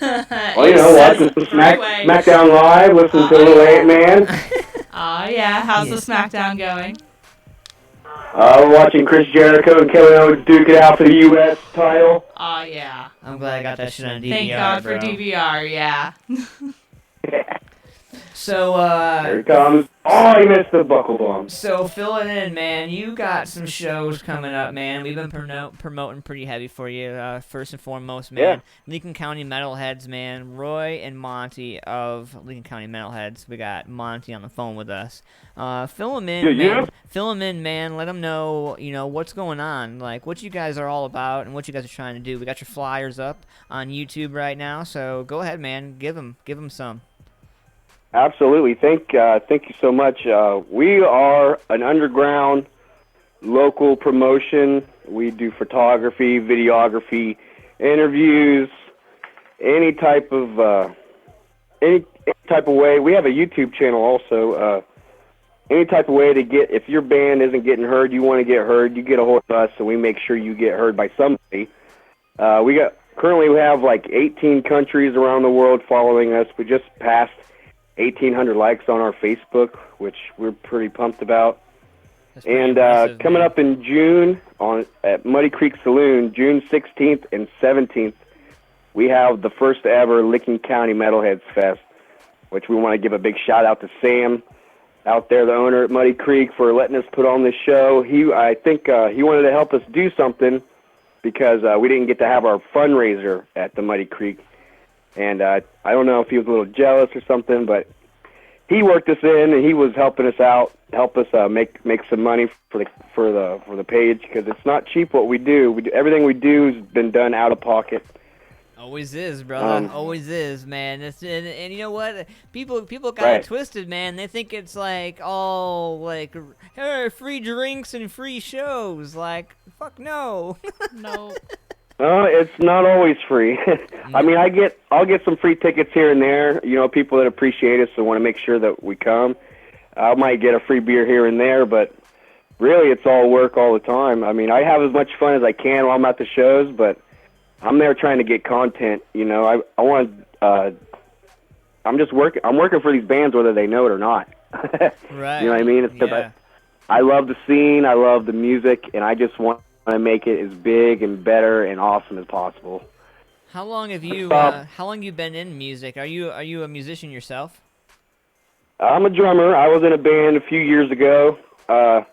Well, you know, watching some SmackDown Live, listening to Little Ant-Man. Oh, yeah. How's the SmackDown going? We're watching Chris Jericho and Kevin Owens duke it out for the U.S. title. Oh, yeah. I'm glad I got that shit on DVR, Thank God bro. for DVR, yeah. So, Here it comes. Oh, he missed the buckle bomb. So, fill it in, man. You got some shows coming up, man. We've been promoting pretty heavy for you, first and foremost, man. Yeah. Lincoln County Metalheads, man. Roy and Monty of Lincoln County Metalheads. We got Monty on the phone with us. Fill him in, man. Fill him in, man. Let him know, you know, what's going on, like what you guys are all about and what you guys are trying to do. We got your flyers up on YouTube right now, so go ahead, man. Give him some. Absolutely. Thank you so much. We are an underground local promotion. We do photography, videography, interviews, any type of way. We have a YouTube channel also. Any type of way to get, if your band isn't getting heard, you want to get heard, you get a hold of us, and we make sure you get heard by somebody. Currently we have like 18 countries around the world following us. We just passed 1,800 likes on our Facebook, which we're pretty pumped about. And coming up in June at Muddy Creek Saloon, June 16th and 17th, we have the first ever Licking County Metalheads Fest, which we want to give a big shout out to Sam out there, the owner at Muddy Creek, for letting us put on this show. I think he wanted to help us do something because we didn't get to have our fundraiser at the Muddy Creek. And I don't know if he was a little jealous or something, but he worked us in and he was helping us out, help us make some money for the page, because it's not cheap what we do. Everything we do has been done out of pocket. Always is, brother. Always is, man. And you know what? People got it twisted, man. They think it's like all like, hey, free drinks and free shows. Like, fuck no. No. It's not always free. I mean, I'll get some free tickets here and there. You know, people that appreciate us and want to make sure that we come. I might get a free beer here and there, but really, it's all work all the time. I mean, I have as much fun as I can while I'm at the shows, but I'm there trying to get content. You know, I want. I'm just working. I'm working for these bands whether they know it or not. Right. You know what I mean? It's because I love the scene. I love the music, and I just want want to make it as big and better and awesome as possible. How long have you been in music? Are you a musician yourself? I'm a drummer. I was in a band a few years ago. Got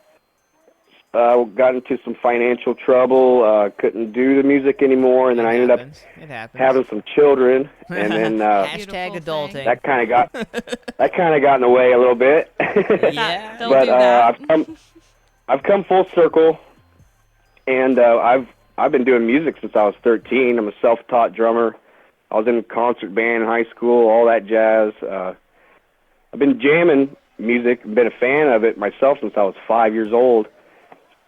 into some financial trouble. Couldn't do the music anymore, and then I ended up having some children, and then Hashtag adulting. that kind of got in the way a little bit. Yeah, Don't do that. I've come full circle, and I've been doing music since I was 13. I'm a self-taught drummer. I was in a concert band in high school, all that jazz. I've been jamming music, been a fan of it myself since I was 5 years old.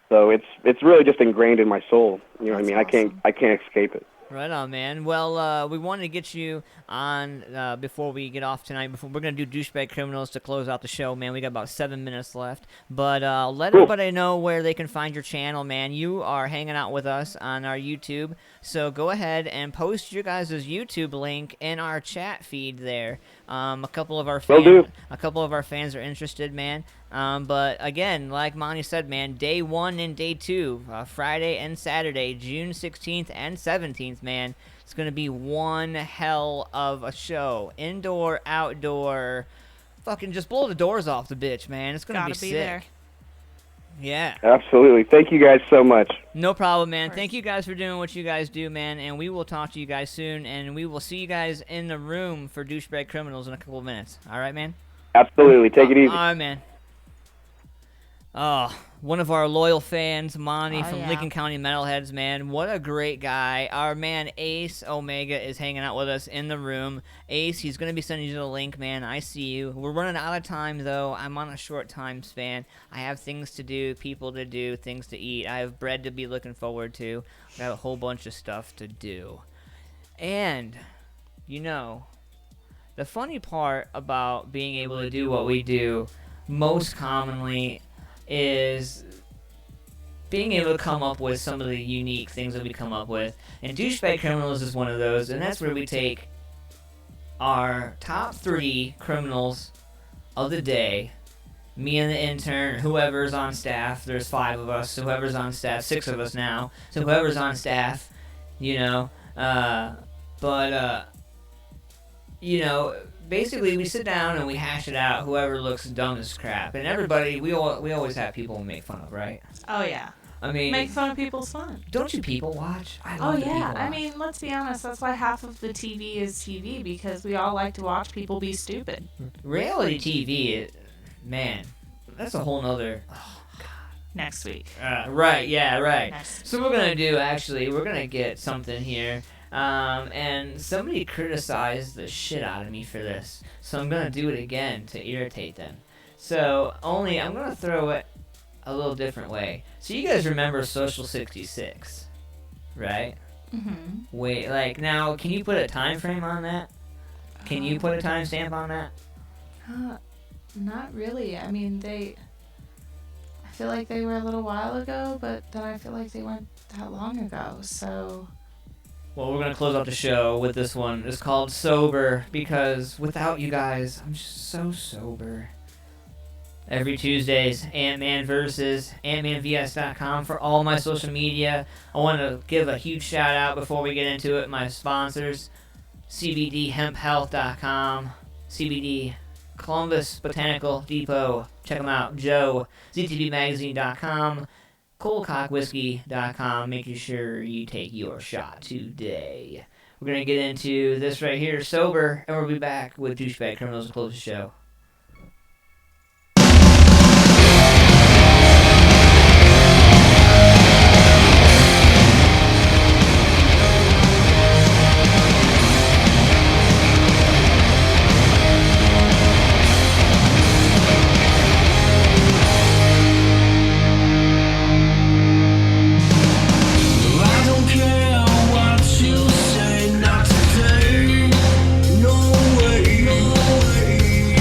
So it's really just ingrained in my soul. You know what I mean? Awesome. I can't escape it. Right on, man. Well, we wanted to get you on before we get off tonight. We're going to do Douchebag Criminals to close out the show, man. We got about 7 minutes left. But let everybody know where they can find your channel, man. You are hanging out with us on our YouTube. So go ahead and post your guys' YouTube link in our chat feed there. A couple of our fans are interested, man. But again, like Monty said, man, day 1 and day 2, Friday and Saturday, June 16th and 17th, man. It's going to be one hell of a show. Indoor, outdoor. Fucking just blow the doors off the bitch, man. It's going to be sick. There. Yeah. Absolutely. Thank you guys so much. No problem, man. Thank you guys for doing what you guys do, man. And we will talk to you guys soon. And we will see you guys in the room for Douchebag Criminals in a couple of minutes. All right, man? Absolutely. Take it easy. All right, man. Oh, one of our loyal fans, Monty from Lincoln County Metalheads, man. What a great guy. Our man Ace Omega is hanging out with us in the room. Ace, he's going to be sending you the link, man. I see you. We're running out of time, though. I'm on a short time span. I have things to do, people to do, things to eat. I have bread to be looking forward to. I have a whole bunch of stuff to do. And, you know, the funny part about being able to do what we do most commonly is being able to come up with some of the unique things that we come up with. And Douchebag Criminals is one of those, and that's where we take our top 3 criminals of the day, me and the intern, whoever's on staff, there's 5 of us, so whoever's on staff, 6 of us now, so whoever's on staff, you know, basically, we sit down and we hash it out. Whoever looks dumb as crap, and everybody, we always have people we make fun of, right? Oh yeah. I mean, make fun of people's fun. Don't you people watch? I Oh love the yeah. people watch. I mean, let's be honest. That's why half of the TV is TV, because we all like to watch people be stupid. Reality TV, man, that's a whole nother. Next week. Right. Yeah. Right. Next. So we're gonna get something here. And somebody criticized the shit out of me for this, so I'm gonna do it again to irritate them. So I'm gonna throw it a little different way. So you guys remember Social 66, right? Mm-hmm. Wait, now, can you put a time frame on that? Can you put a timestamp on that? Not really. I mean, I feel like they were a little while ago, but then I feel like they weren't that long ago, so... Well, we're going to close out the show with this one. It's called Sober, because without you guys, I'm just so sober. Every Tuesdays, Antman Verses, AntmanVS.com for all my social media. I want to give a huge shout out before we get into it. My sponsors, CBDHempHealth.com, CBD Columbus Botanical Depot. Check them out. Joe, ZTVMagazine.com. ColdCockWhiskey.com, making sure you take your shot today. We're going to get into this right here, Sober, and we'll be back with Douchebag Criminals to close the show. I don't care what you say, not today. No way, no way.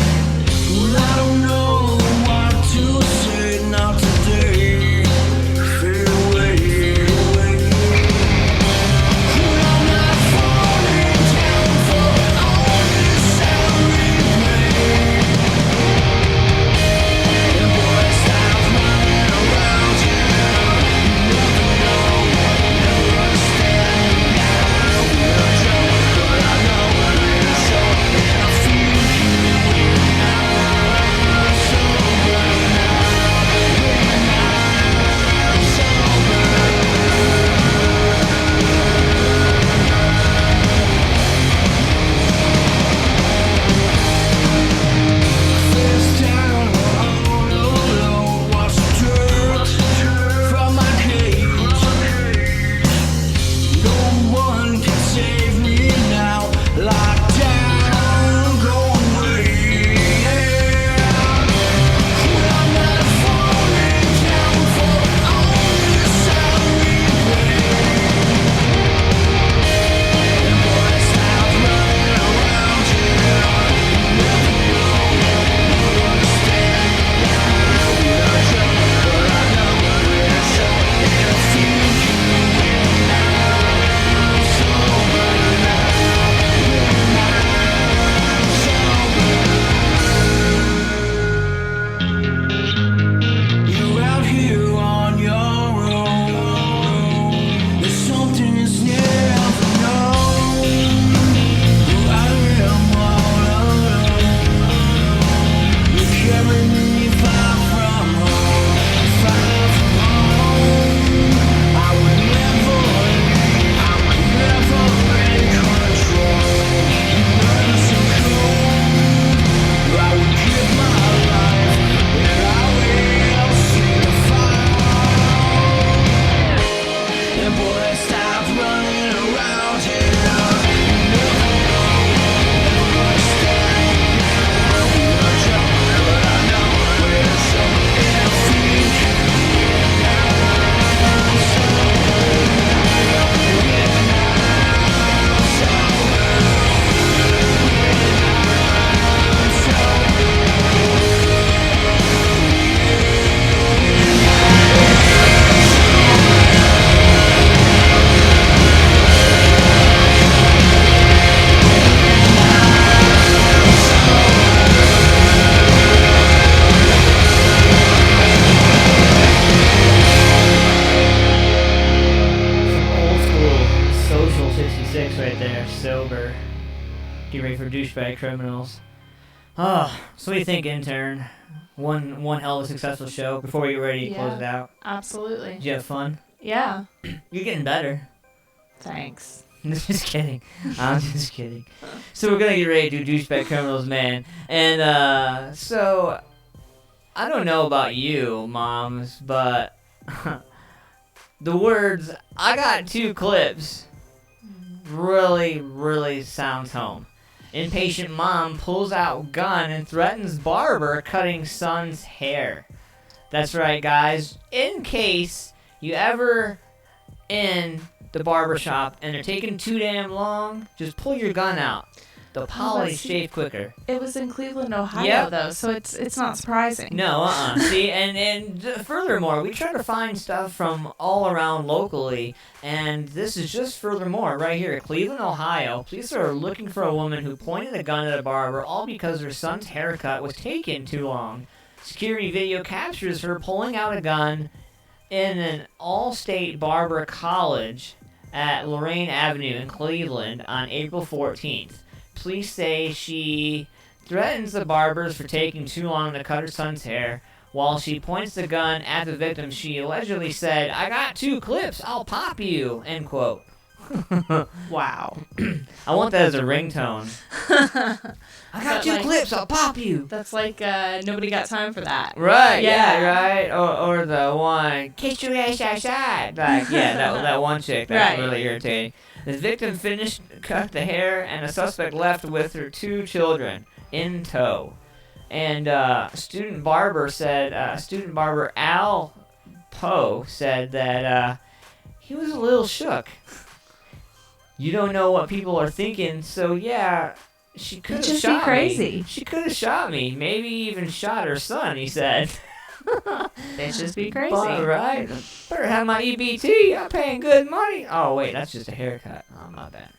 for douchebag criminals. Oh, so what do you think, intern? One hell of a successful show before we get ready to close it out. Absolutely. Did you have fun? Yeah. You're getting better. Thanks. Just kidding. I'm just kidding. So we're gonna get ready to do douchebag criminals, man. And so I don't know about you, moms, but the words "I got 2 clips" really sounds home. Impatient mom pulls out gun and threatens barber cutting son's hair. That's right, guys. In case you ever in the barber shop and they're taking too damn long, just pull your gun out. The poly shave quicker. It was in Cleveland, Ohio, Yep. though, so it's not surprising. No, See, and furthermore, we try to find stuff from all around locally, and this is just furthermore right here, Cleveland, Ohio. Police are looking for a woman who pointed a gun at a barber, all because her son's haircut was taking too long. Security video captures her pulling out a gun in an all-state barber college at Lorraine Avenue in Cleveland on April 14th. Police say she threatens the barbers for taking too long to cut her son's hair. While she points the gun at the victim, she allegedly said, "I got 2 clips, I'll pop you," end quote. Wow. I want that as a ringtone. I got 2 clips, I'll pop you. That's like nobody got time for that. Right, yeah, right. Or the one, kiss your ass outside. Like, yeah, that one chick, that's Right. really irritating. The victim finished cut the hair, and the suspect left with her 2 children in tow. And student barber Al Poe said that he was a little shook. You don't know what people are thinking, so yeah, she could have just shot be crazy. me. She could have shot me, maybe even shot her son, he said. Bitches be crazy. But, right? Better have my EBT. I'm paying good money. Oh, wait, that's just a haircut. Oh, my bad.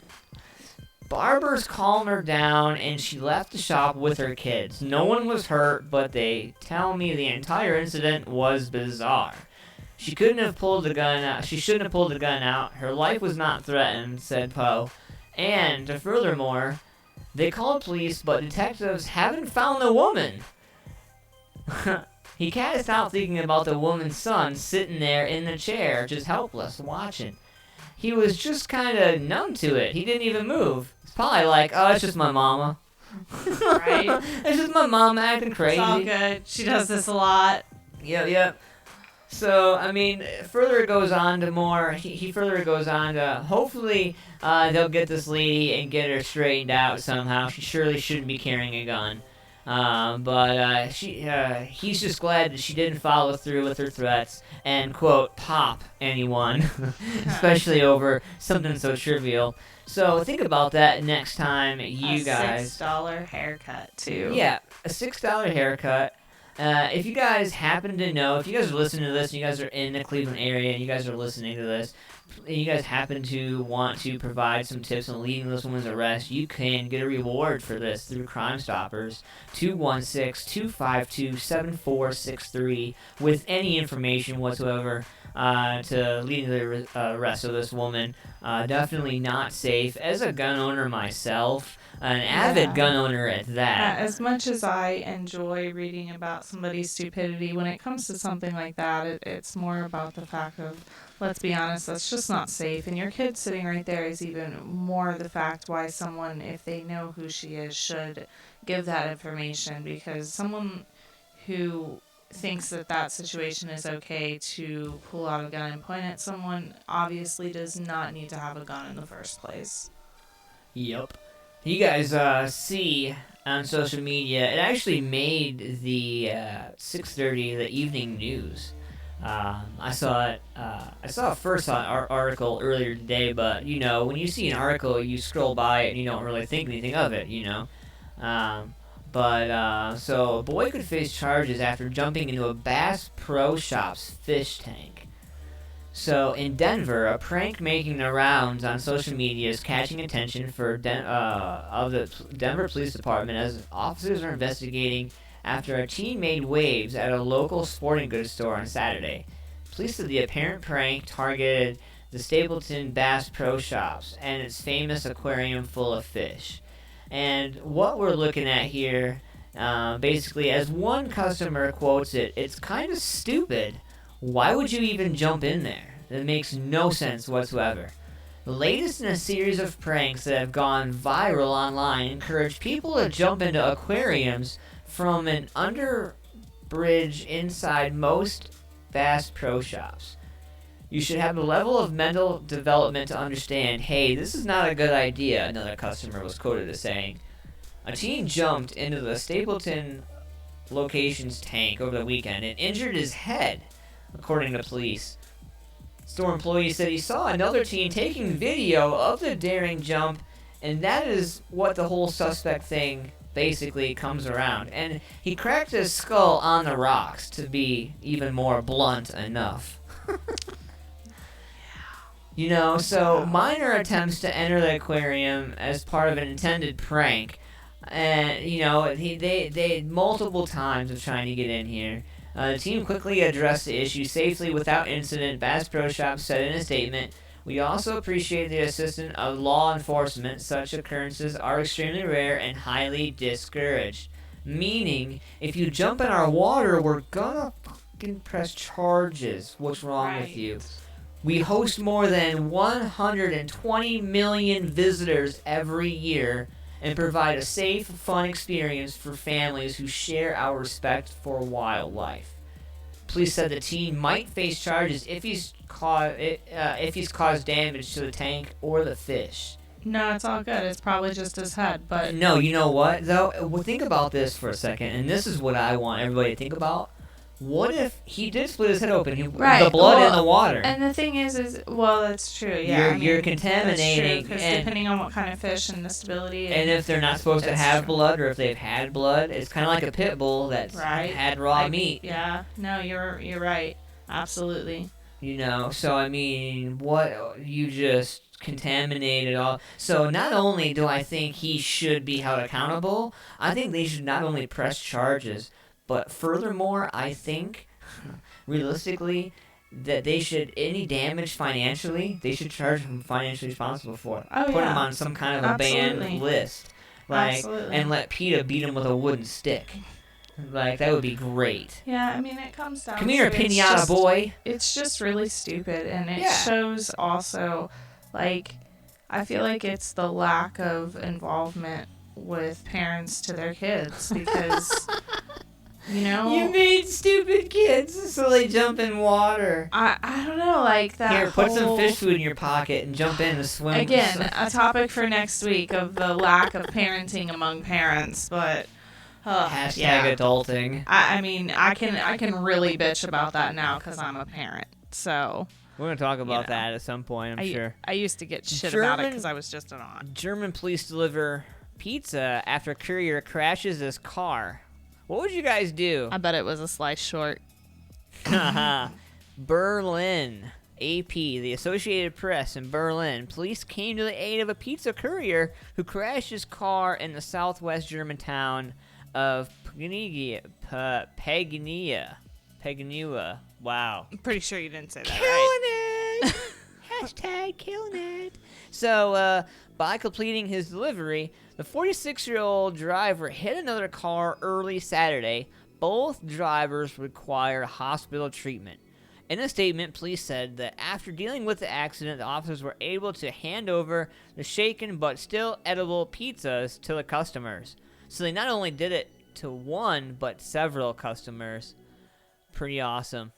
Barbers calmed her down, and she left the shop with her kids. No one was hurt, but they tell me the entire incident was bizarre. She couldn't have pulled the gun out. She shouldn't have pulled the gun out. Her life was not threatened, said Poe. And, furthermore, they called police, but detectives haven't found the woman. He can't stop thinking about the woman's son sitting there in the chair, just helpless, watching. He was just kind of numb to it. He didn't even move. It's probably like, oh, it's just my mama. Right? It's just my mama acting crazy. It's all good. She does this a lot. Yep. So, I mean, further it goes on to more. He further goes on to hopefully they'll get this lady and get her straightened out somehow. She surely shouldn't be carrying a gun. But he's just glad that she didn't follow through with her threats and, quote, pop anyone, especially over something so trivial. So think about that next time you guys... A $6 haircut, too. Yeah, a $6 haircut. If you guys happen to know, if you guys are listening to this and you guys are in the Cleveland area and you guys are listening to this, and you guys happen to want to provide some tips on leading this woman's arrest, you can get a reward for this through Crime Stoppers, 216-252-7463, with any information whatsoever to leading the arrest of this woman. Definitely not safe. As a gun owner myself, an avid gun owner at that. As much as I enjoy reading about somebody's stupidity, when it comes to something like that, it's more about the fact of, let's be honest, that's just not safe. And your kid sitting right there is even more the fact why someone, if they know who she is, should give that information. Because someone who thinks that situation is okay to pull out a gun and point at someone obviously does not need to have a gun in the first place. Yep. You guys see on social media, it actually made the 6:30, the evening news. I saw it. I saw it first on our article earlier today, but you know, when you see an article, you scroll by it and you don't really think anything of it, you know. So a boy could face charges after jumping into a Bass Pro Shops fish tank. So in Denver, a prank making the rounds on social media is catching attention for of the Denver Police Department as officers are investigating after a teen made waves at a local sporting goods store on Saturday. Police said the apparent prank targeted the Stapleton Bass Pro Shops and its famous aquarium full of fish. And what we're looking at here, basically, as one customer quotes it, it's kind of stupid. Why would you even jump in there? It makes no sense whatsoever. The latest in a series of pranks that have gone viral online encourage people to jump into aquariums from an underbridge inside most Bass Pro Shops. You should have the level of mental development to understand, hey, this is not a good idea, another customer was quoted as saying. A teen jumped into the Stapleton location's tank over the weekend and injured his head, according to police. Store employees said he saw another teen taking video of the daring jump, and that is what the whole suspect thing basically comes around. And he cracked his skull on the rocks, to be even more blunt enough. You know, so minor attempts to enter the aquarium as part of an intended prank. And, you know, they multiple times of trying to get in here. The team quickly addressed the issue safely without incident, Bass Pro Shops said in a statement. We also appreciate the assistance of law enforcement. Such occurrences are extremely rare and highly discouraged. Meaning, if you jump in our water, we're gonna fucking press charges. What's wrong with you? We host more than 120 million visitors every year and provide a safe, fun experience for families who share our respect for wildlife. Police said the teen might face charges if he's caused damage to the tank or the fish. No, it's all good. It's probably just his head, but... No, you know what, though? Well, think about this for a second, and this is what I want everybody to think about. What if he did split his head open? The blood in the water. And the thing is, well, that's true. Yeah, you're contaminating. Because depending on what kind of fish and the stability. And if they're not supposed to have blood, or if they've had blood, it's kind of like a pit bull that's had raw meat. Yeah. No, you're right. Absolutely. You know, so I mean, what you just contaminated all. So not only do I think he should be held accountable, I think they should not only press charges. But furthermore, I think, realistically, that they should, any damage financially, they should charge him financially responsible for it. Put him on some kind of a banned list. And let PETA beat him with a wooden stick. Like, that would be great. Yeah, I mean, it comes down to... Come here, pinata boy. It's just really stupid, and it shows also, like, I feel like it's the lack of involvement with parents to their kids, because... You know, you made stupid kids so they jump in water. I don't know, like that. Here, put some fish food in your pocket and jump in to swim. Again, a topic for next week of the lack of parenting among parents, but hashtag adulting. I mean, I can really bitch about that now because I'm a parent. So we're gonna talk about that at some point. I'm sure. I used to get shit about it because I was just an aunt. German police deliver pizza after courier crashes his car. What would you guys do? I bet it was a slice short. Berlin. AP, the Associated Press in Berlin. Police came to the aid of a pizza courier who crashed his car in the southwest German town of Pagnia. Wow. I'm pretty sure you didn't say that right. Killing it! Hashtag killing it. So, by completing his delivery, the 46-year-old driver hit another car early Saturday. Both drivers require hospital treatment. In a statement, police said that after dealing with the accident, the officers were able to hand over the shaken but still edible pizzas to the customers. So they not only did it to one, but several customers. Pretty awesome.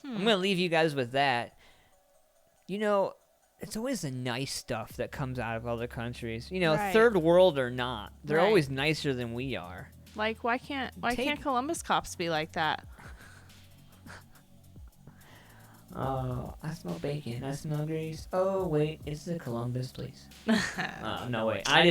I'm going to leave you guys with that. You know, it's always the nice stuff that comes out of other countries. You know, third world or not, they're always nicer than we are. Like, why can't Columbus cops be like that? Oh, I smell bacon. I smell grease. Oh wait, it's the Columbus police. No wait, I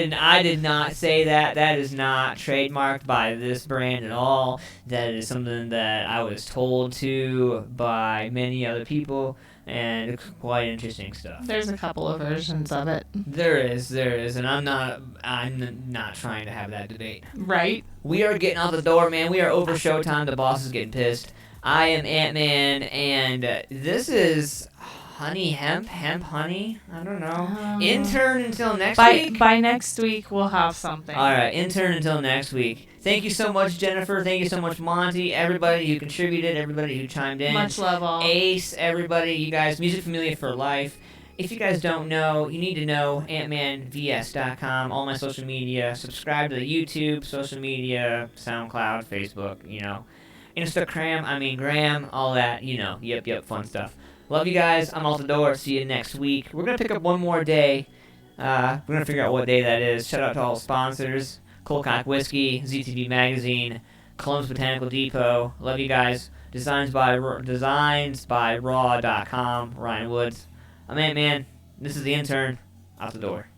did not say that. That is not trademarked by this brand at all. That is something that I was told to by many other people, and it's quite interesting stuff. There's a couple of versions of it. There is, and I'm not trying to have that debate. Right. We are getting out the door, man. We are over showtime. The boss is getting pissed. I am Antman, and this is hemp honey. I don't know. Intern until next By week. by next week we'll have something. All right, intern until next week. Thank you so much, Jennifer. Thank you so much, Monty. Everybody who contributed, everybody who chimed in. Much love all. Ace, everybody, you guys, Music Familia for life. If you guys don't know, you need to know AntmanVS.com, all my social media. Subscribe to the YouTube, social media, SoundCloud, Facebook, Instagram, Graham, all that, Yep, fun stuff. Love you guys. I'm Altador. See you next week. We're going to pick up one more day. We're going to figure out what day that is. Shout out to all the sponsors. Colcock Whiskey, ZTV Magazine, Columbus Botanical Depot. Love you guys. Designs by Raw.com, Ryan Woods. I'm Ant-Man. This is the intern. Out the door.